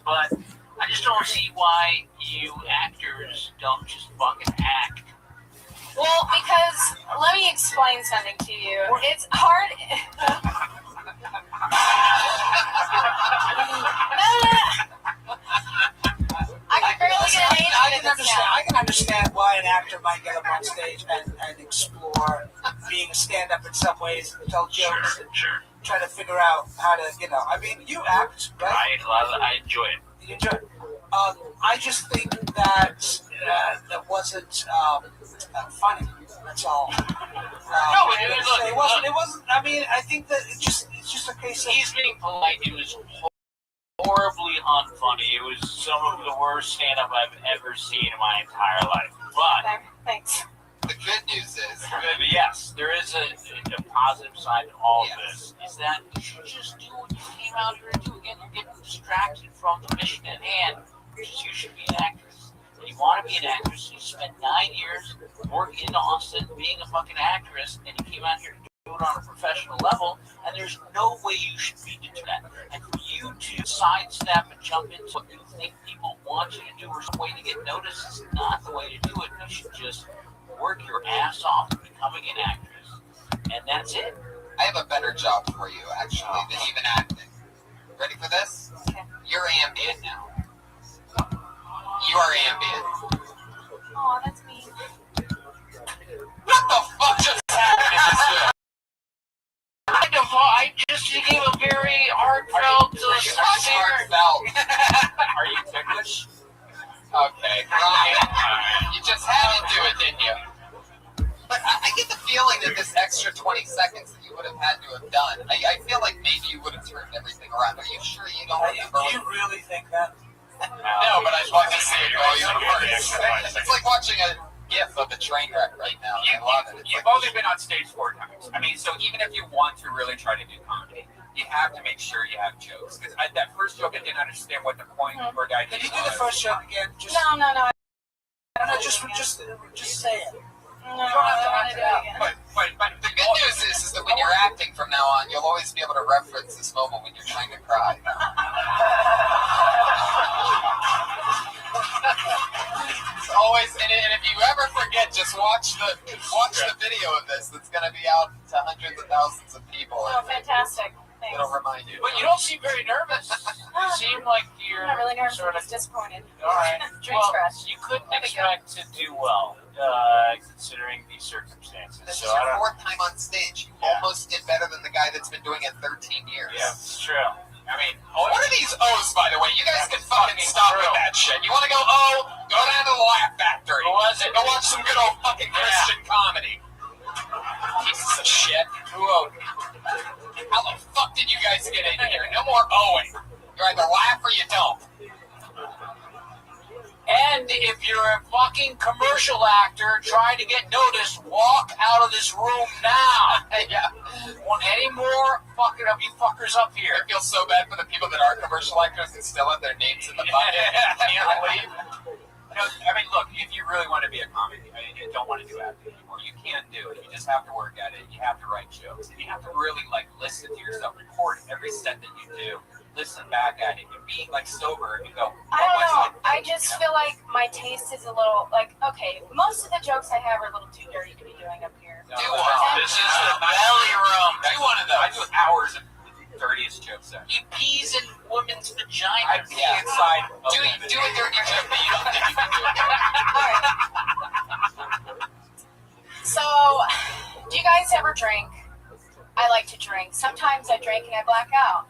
But I just don't see why you actors don't just fucking act. Well, because let me explain something to you. It's hard. I can barely get an I can understand why an actor might get up on stage and explore being a stand-up in some ways, and tell jokes, and try to figure out how to, I mean, you act, right? I enjoy it. You enjoy it. I just think that that wasn't funny. That's all. It wasn't. I mean, I think that it's just a case of He's being polite. It was horribly unfunny. It was some of the worst stand-up I've ever seen in my entire life. But Thanks. The good news is, yes, there is a positive side to all Yes. of this. Is that you should just do what you came out here to do. Again, you're getting distracted from the mission at hand, which is you should be an actress. When you want to be an actress, you spent 9 years working in Austin, being a fucking actress, and you came out here to do it on a professional level, and there's no way you should be to do that. And for you to sidestep and jump into what you think people want you to do or some way to get noticed is not the way to do it. You should just work your ass off becoming an actress, and that's it. I have a better job for you, actually, than even acting. Ready for this? Okay. You're ambient now. You are ambient. Oh, that's me. What the fuck just happened in this film? I just gave a very heartfelt, Heartfelt. Are you ticklish? Okay, Ryan, you just had to do it, didn't you? But I get the feeling that this extra 20 seconds that you would have had to have done, I feel like maybe you would have turned everything around. Are you sure you don't remember? Do you really think that? No, but I'd love to see it go even worse. It's like watching a GIF of a train wreck right now. I love it. You've only been on stage 4 times. I mean, so even if you want to really try to do comedy, you have to make sure you have jokes. Because that first joke, I didn't understand what the point or the idea Can you do the first joke again? Just, No. no, just say it. No, I don't want to do it again. But The good news is that when you're acting from now on, you'll always be able to reference this moment when you're trying to cry. It's always, and if you ever forget, just watch the video of this. That's going to be out to hundreds of thousands of people. Oh, fantastic. Thanks. It'll remind you. But you don't seem very nervous. You seem like you're I'm not really nervous. sort I'm of. just disappointed. All right. Drink scratch. You couldn't expect to do well, considering these circumstances. This is So I your don't. 4th time on stage. You Yeah. almost did better than the guy that's been doing it 13 years. Yeah, it's true. I mean, What are these O's, by the way? You guys can fucking stop with that shit. You want to go O? Go down to the Laugh Factory. What was it? Go watch some good old fucking Christian comedy. Pieces of shit. Who owed me? How the fuck did you guys get in here? No more owing. You either laugh or you don't. and if you're a fucking commercial actor trying to get noticed, walk out of this room now. Yeah. Want any more fucking of you fuckers up here? I feel so bad for the people that are commercial actors and still have their names in the bucket and can't leave. No, I mean, look, if you really want to be a comic and don't want to do acting anymore, you can do it. You just have to work at it. You have to write jokes. And you have to really, listen to yourself, record every set that you do, listen back at it, and be, sober and go, I don't know. I just feel like my taste is a little, okay, most of the jokes I have are a little too dirty to be doing up here. Do one. This is the belly room. Do one of I those. do hours of dirtiest jokes there. He pees in women's vaginas. I pee inside. Do a dirty joke that you don't think you can do. So, do you guys ever drink? I like to drink. Sometimes I drink and I black out.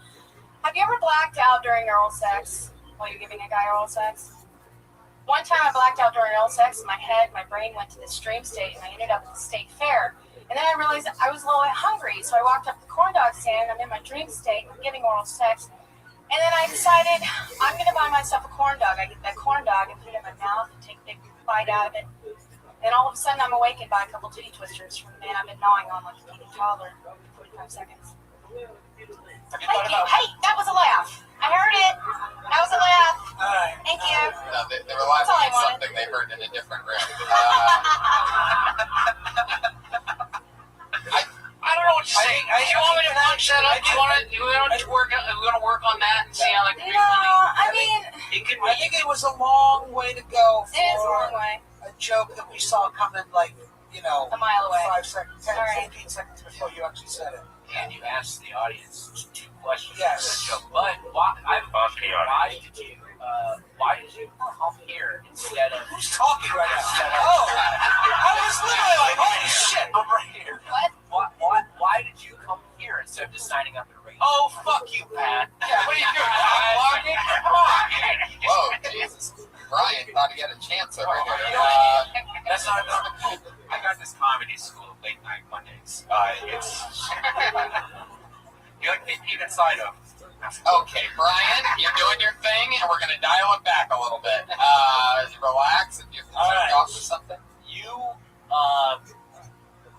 Have you ever blacked out during oral sex while you're giving a guy oral sex? One time I blacked out during oral sex. My brain went to this dream state, and I ended up at the state fair. And then I realized I was a little bit hungry, so I walked up to the corn dog stand. I'm in my dream state, I'm giving oral sex. And then I decided I'm going to buy myself a corn dog. I get that corn dog and put it in my mouth and take a big bite out of it. Then all of a sudden I'm awakened by a couple titty twisters from the man I've been gnawing on like a teeny toddler for 45 seconds. Thank you. Hey, that was a laugh. I heard it. That was a laugh. All right. Thank you. No, they were laughing That's all I at wanted. something they heard in a different room. I don't know what to say. Do you want me to punch that up? Do you want to work on that and see how that can be No, funny? I mean, It could I be. think it was a long way to go it is a long for way. a joke that we saw coming A mile away. 5 seconds, 10, All right. 15 seconds before you actually said it. And you asked the audience 2 questions. Yes. for the joke. But why did you come here instead of? Who's talking right now? Oh, I was literally like, holy shit, I'm right here. Why did you come here instead of just signing up at a radio? Oh, fuck you, Pat. Yeah, What are you doing? vlogging? Come on. Whoa, Jesus. Brian thought he had a chance over here. That's not enough. I got this comedy school late night Mondays. You like to eat inside of. Okay, Brian, you're doing your thing, and we're going to dial it back a little bit. Relax. If you're All right. off or something. You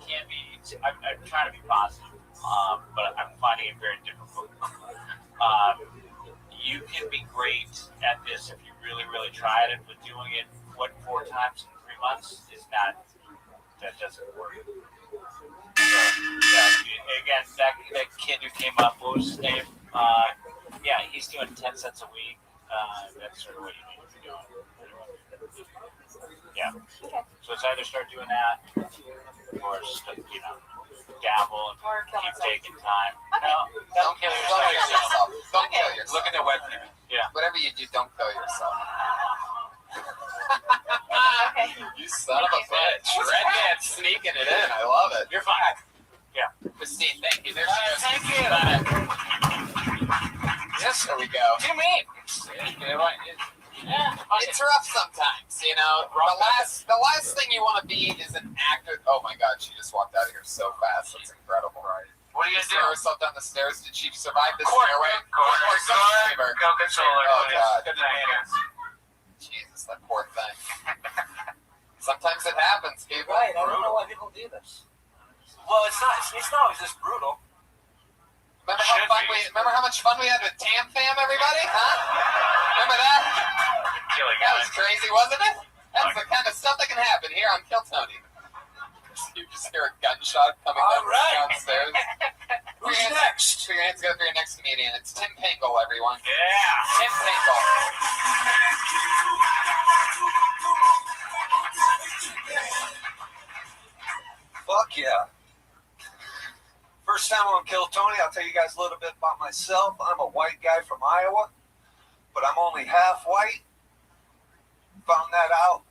can be. I'm trying to be positive, but I'm finding it very difficult. You can be great at this if you really, really try it, but doing it 4 times in 3 months is not. That doesn't work. So, yeah, again, that kid who came up, what was his name? Yeah, he's doing 10 cents a week. That's sort of what you need to be doing. Yeah. So it's either start doing that or dabble and keep taking time. No, don't kill yourself. Don't kill yourself. Look at the webcam. Yeah. Whatever you do, don't kill yourself. You son of a bitch. Red Man sneaking it in. I love it. You're fine. Yeah. Christine, thank you. There she goes. Thank you. Yes, there we go. What do you mean? Yeah. It's rough sometimes, you know. The last thing you want to be is an actor. Oh my God, she just walked out of here so fast. That's incredible. Right. What are you She gonna threw do? herself down the stairs. Did she survive the Court. stairway? Go console her. Oh God. Good night. Jesus, that poor thing. Sometimes it happens, people. Right, I don't know why people do this. Well, it's not always this brutal. Remember how much fun we had with Tam Fam, everybody? Huh? Remember that? That was crazy, wasn't it? That's the kind of stuff that can happen here on Kill Tony. You just hear a gunshot coming downstairs. Who's next? Put your hands together for your next comedian. It's Tim Pingle, everyone. Yeah. Tim Pingle. Fuck yeah. First time on Kill Tony, I'll tell you guys a little bit about myself. I'm a white guy from Iowa, but I'm only half white. Found that out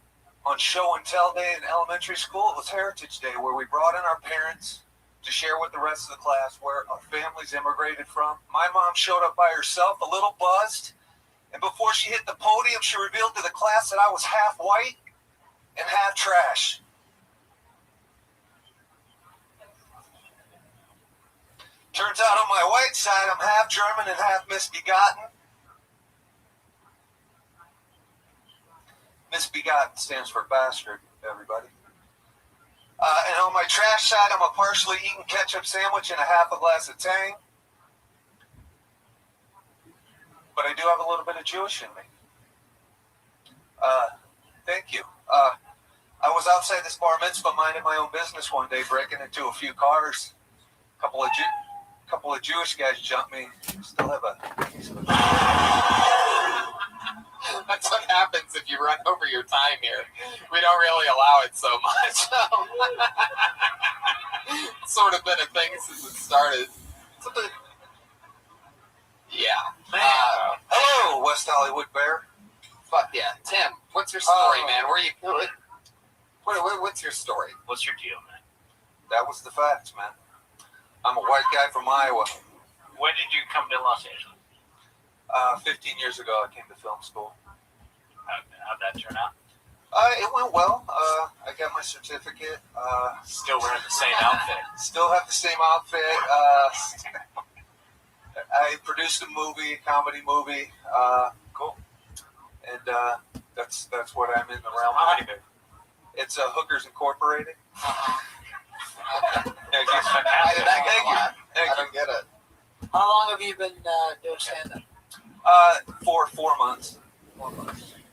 on show and tell day in elementary school. It was Heritage Day, where we brought in our parents to share with the rest of the class where our families immigrated from. My mom showed up by herself, a little buzzed, and before she hit the podium, she revealed to the class that I was half white and half trash. Turns out on my white side, I'm half German and half misbegotten. Misbegotten stands for bastard, everybody. And on my trash side, I'm a partially eaten ketchup sandwich and a half a glass of Tang. But I do have a little bit of Jewish in me. Thank you. I was outside this bar mitzvah minding my own business one day, breaking into a few cars. A couple of Jewish guys jumped me. Still have a That's what happens if you run over your time here. We don't really allow it so much. It's sort of been a thing since it started. Yeah. hello, West Hollywood Bear. Fuck yeah. Tim, what's your story, man? What's your story? What's your deal, man? That was the facts, man. I'm a white guy from Iowa. When did you come to Los Angeles? 15 years ago, I came to film school. How'd that turn out? It went well. I got my certificate. Still wearing the same outfit. Still have the same outfit. I produced a comedy movie. Cool. And that's what I'm in the realm. How many movies? It's Hookers Incorporated. Why did that get a lot? I don't get it. How long have you been doing stand-up? For 4 months.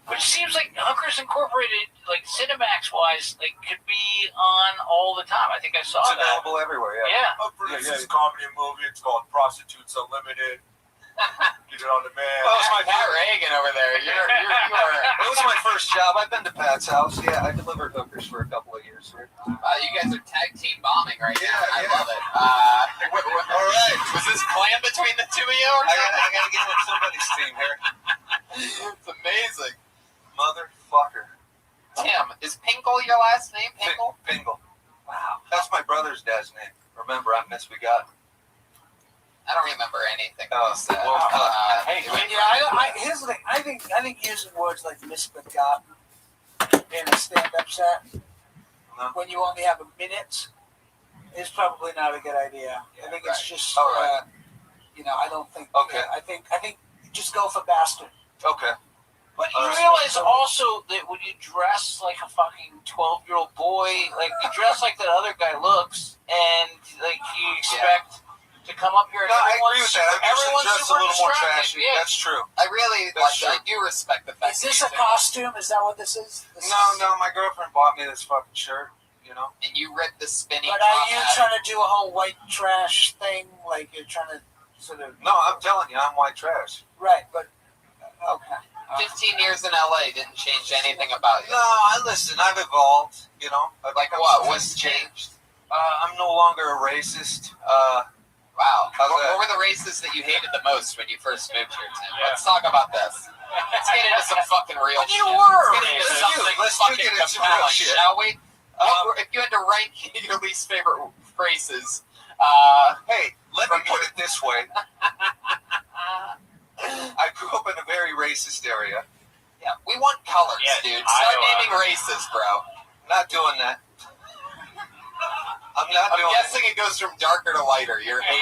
Which seems like Hookers Incorporated, like Cinemax-wise, like could be on all the time. I think I saw It's that. available everywhere, yeah. Yeah. This comedy movie. It's called Prostitutes Unlimited. Get it on demand. Well, it was my Pat Reagan over there. You are. It was my first job. I've been to Pat's house. Yeah, I delivered hookers for a couple of years here. You guys are tag team bombing right now. I Yeah. love it. All right. Was this planned between the two of you? Or I gotta get with somebody's team here. It's amazing. Motherfucker. Tim, is Pingle your last name? Pingle? Pingle. Wow. That's my brother's dad's name. Remember, I'm misbegotten. I don't remember anything Oh, you said. well, Here's the thing. I think using words like misbegotten in a stand-up set when you only have a minute is probably not a good idea. I think it's just, I don't think. Okay. I think just go for bastard. Okay. But you realize also that when you dress like a fucking 12-year-old boy, like you dress like that other guy looks, and like you expect to come up here and I agree with that. I'm everyone's just super a little more distracted. trashy. Yeah. That's true. I really I do respect the fact. Is this a costume? Is that what this is? No, my girlfriend bought me this fucking shirt, you know. And you ripped the spinning. But are you trying to do a whole white trash thing? Like you're trying to sort of... No, I'm telling you, I'm white trash. Right, but... Okay. 15 years in LA didn't change anything about you. No, listen, I've evolved, you know. Like what? What's changed? I'm no longer a racist. Wow. What were the races that you hated the most when you first moved here, Tim? Yeah. Let's talk about this. Let's get into some fucking real shit. were. Let's get into some real compelling, shit. shall we? If you had to rank your least favorite races, Hey, let me put it this way. I grew up in a very racist area. yeah, we want colors, Yeah, dude. Start Iowa. naming races, bro. Not doing that. I'm not I'm doing guessing it goes from darker to lighter. Your hate.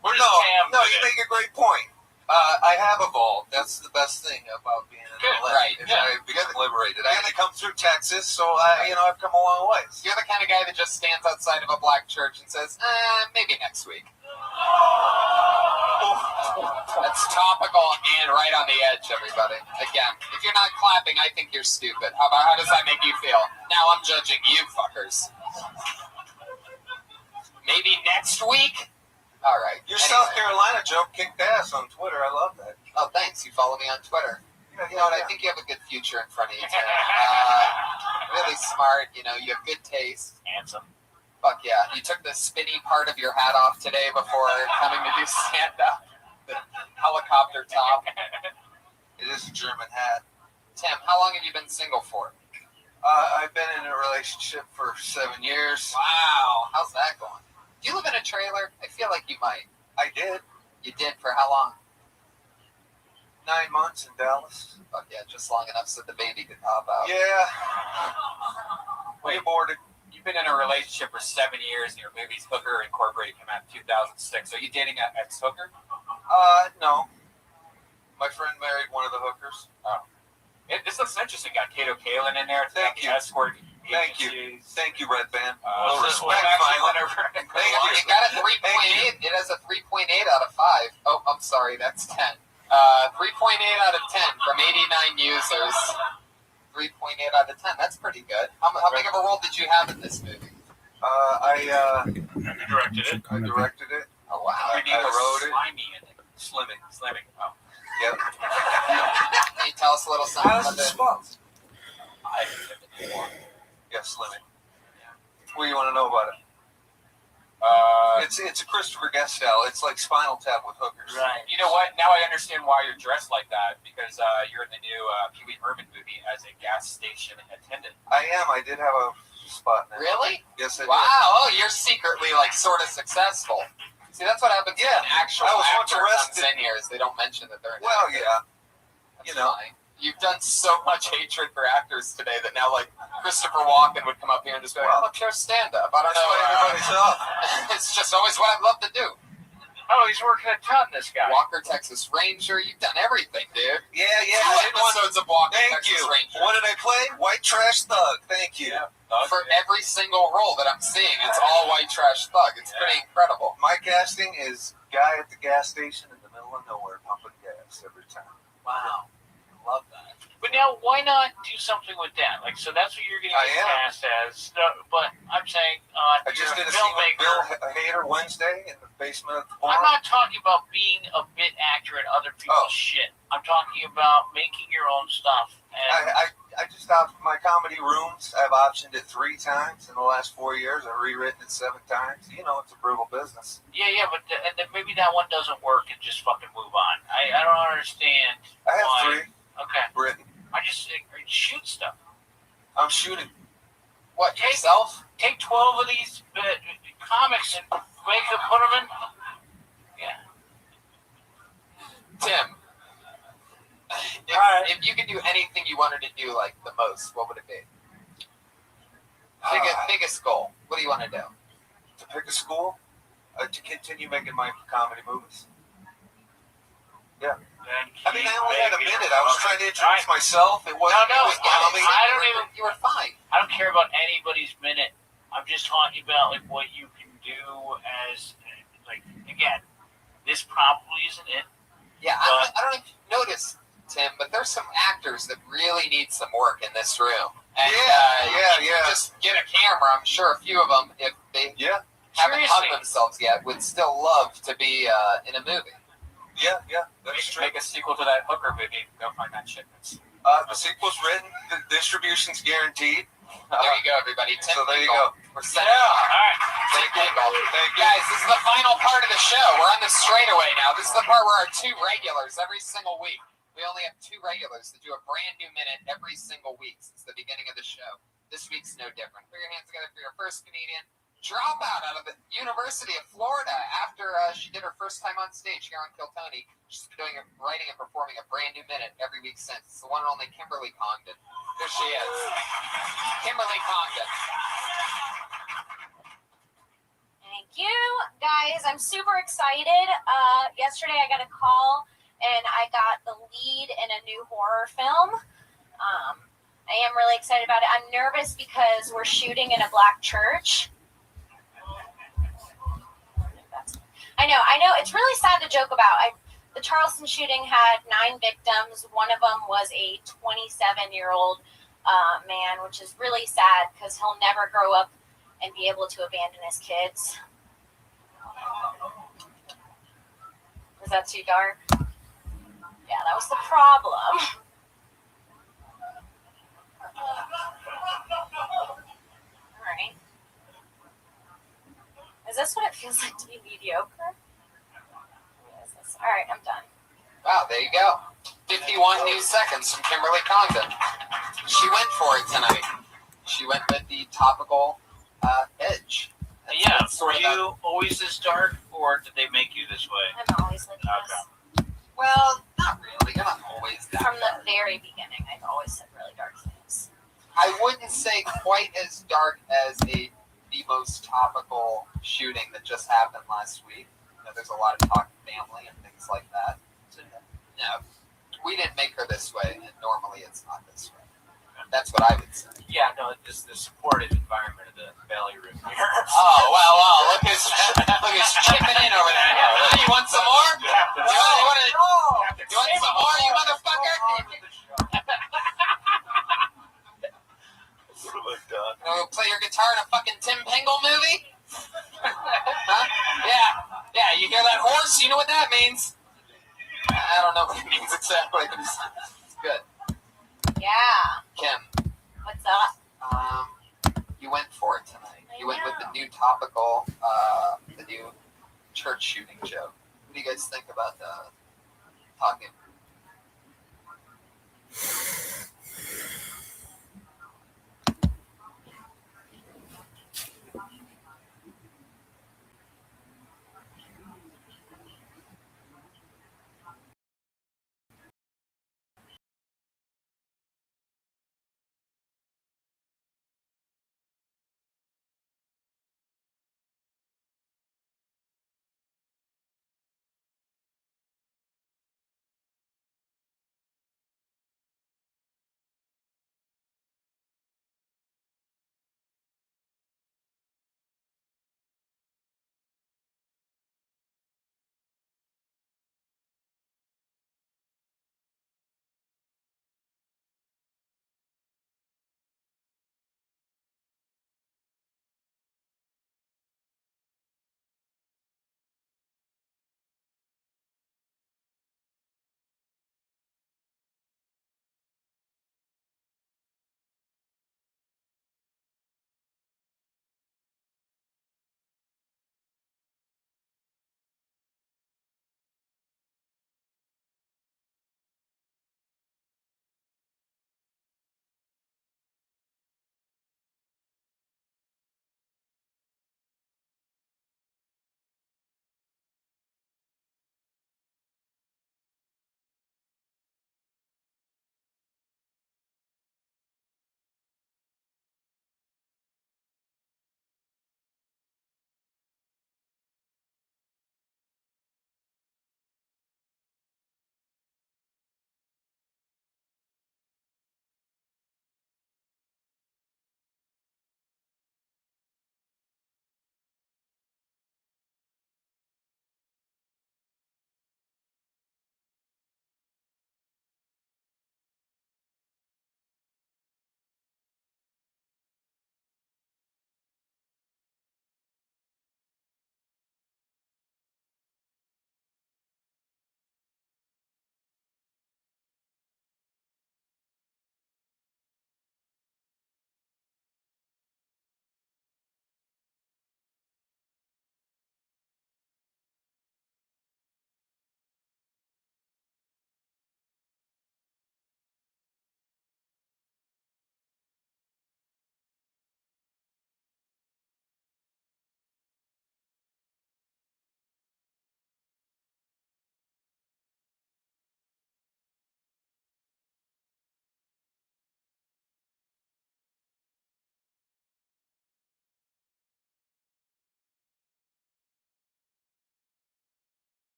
Where's No, Tam? you make a great point. I have evolved. That's the best thing about being in Good, LA. right, is yeah. I've become liberated. I had to come through Texas, so I've come a long ways. You're the kind of guy that just stands outside of a black church and says, maybe next week. That's topical and right on the edge, everybody. Again, if you're not clapping, I think you're stupid. How does that make you feel? Now I'm judging you fuckers. Maybe next week? All right. Your South Carolina joke kicked ass on Twitter. I love that. Oh, thanks. You follow me on Twitter. You know what? I think you have a good future in front of you, Tim. Really smart. You know, you have good taste. Handsome. Fuck yeah. You took the spinny part of your hat off today before coming to do stand-up. The helicopter top. It is a German hat. Tim, how long have you been single for? I've been in a relationship for 7 years. Wow. How's that going? Do you live in a trailer? I feel like you might. I did. You did for how long? 9 months in Dallas. Fuck yeah, just long enough so the baby could pop out. Yeah. We Wait. aborted. You've been in a relationship for 7 years, and your movie's Hooker Incorporated came out in 2006. Are you dating an ex-hooker? No. My friend married one of the hookers. This looks interesting. Got Kato Kalin in there. It's got Thank the you. escort Thank you. agencies. Thank you, Red Band. Well, No this respect, one actually finally. went over. Thank you. It got a 3.8. It has a 3.8 out of 5. Oh, I'm sorry, that's 10. 3.8 out of 10 from 89 users. 3.8 out of 10. That's pretty good. How big of a role did you have in this movie? You directed it. I directed it. Oh, wow. I wrote it. Slimy in it. Slimming. Slimming. Oh. Yep. Can you tell us a little something How about does it it? smell? I didn't anymore. Yeah, Slimming. What do you want to know about it? It's a Christopher Guest style. It's like Spinal Tap with hookers. Right. You know what? Now I understand why you're dressed like that, because you're in the new Pee Wee Herman movie as a gas station attendant. I am. I did have a spot now. Really? Yes, I did. Wow. Oh, you're secretly like sort of successful. See, that's what happens Yeah, when an actual I was once actor comes arrested. in here is they don't mention that they're an Well, actor. yeah. That's you know. fine. You've done so much hatred for actors today that now, like, Christopher Walken would come up here and just be like, Well, oh, pure stand-up. I don't That's know. why everybody's up. It's just always what I'd love to do. Oh, he's working a ton, this guy. Walker, Texas Ranger. You've done everything, dude. Yeah. Two I did one. episodes of Walker, Thank Texas you. Ranger. What did I play? White Trash Thug. Thank you. For every single role that I'm seeing, it's all white trash thug. It's pretty incredible. My casting is guy at the gas station in the middle of nowhere pumping gas every time. Wow. Love that. But now, why not do something with that? Like, so that's what you're getting I am. cast as. But I'm saying, I just you're did a a scene with filmmaker. Bill Hader Wednesday in the basement of the I'm bar. not talking about being a bit actor in other people's shit. I'm talking about making your own stuff. And I just opted my comedy rooms. I've optioned it 3 times in the last 4 years. I've rewritten it 7 times. You know, it's a brutal business. yeah, but and then maybe that one doesn't work and just fucking move on. I don't understand. I have why. 3 Okay, written. I just think shoot stuff. I'm shooting. What, yourself? Take 12 of these comics and make them, put them in. Yeah. Tim, if you could do anything you wanted to do, like, the most, what would it be? Biggest goal. What do you want to do? To pick a school, to continue making my comedy movies. Yeah. Then I mean, I only had a keep minute. I was making- trying to introduce myself. It wasn't. No, it was bombing. I don't even. You were fine. I don't care about anybody's minute. I'm just talking about like what you can do as like again. This probably isn't it. Yeah, I don't know if you noticed, Tim, but there's some actors that really need some work in this room. And, Yeah. Just get a camera. I'm sure a few of them, if they haven't hung Seriously. themselves yet, would still love to be in a movie. Yeah, that's true. Make a sequel to that hooker movie. Go find that shit. The sequel's written. The distribution's guaranteed. There you go, everybody. Tim So there you Pingle. go. We're set. All right. Tim Pingle. Thank you. Guys, this is the final part of the show. We're on the straightaway now. This is the part where our 2 regulars every single week. We only have 2 regulars that do a brand new minute every single week since the beginning of the show. This week's no different. Put your hands together for your first comedian. Dropout out of the University of Florida after she did her first time on stage here on Kill Tony. She's been writing and performing a brand new minute every week since. It's the one and only Kimberly Congdon. There she is. Kimberly Congdon. Thank you, guys. I'm super excited. Yesterday I got a call and I got the lead in a new horror film. I am really excited about it. I'm nervous because we're shooting in a black church. I know. It's really sad to joke about. The Charleston shooting had 9 victims. One of them was a 27-year-old man, which is really sad because he'll never grow up and be able to abandon his kids. Was that too dark? Yeah, that was the problem. All right. Is this what it feels like to be mediocre? All right, I'm done. Wow, there you go. 51 new seconds from Kimberly Congdon. She went for it tonight. She went with the topical edge. That's Were you always this dark, or did they make you this way? I'm always like this. Well, not really. You're not always that From dark. the very beginning, I've always said really dark things. I wouldn't say quite as dark as the most topical shooting that just happened last week. You know, there's a lot of talk of family and things like that. So, no, we didn't make her this way, and normally it's not this way. That's what I would say. Yeah, no, this the supportive environment of the belly room here. Oh, wow, look who's chipping in over there. You want some more? You want some more, you motherfucker? Play your guitar in a fucking Tim Pingle movie? Huh? Yeah, you hear that horse? You know what that means. I don't know what it means exactly, but it's good. Yeah. Kim, What's up? you went for it tonight. You went with the new topical, the new church shooting joke. What do you guys think about talking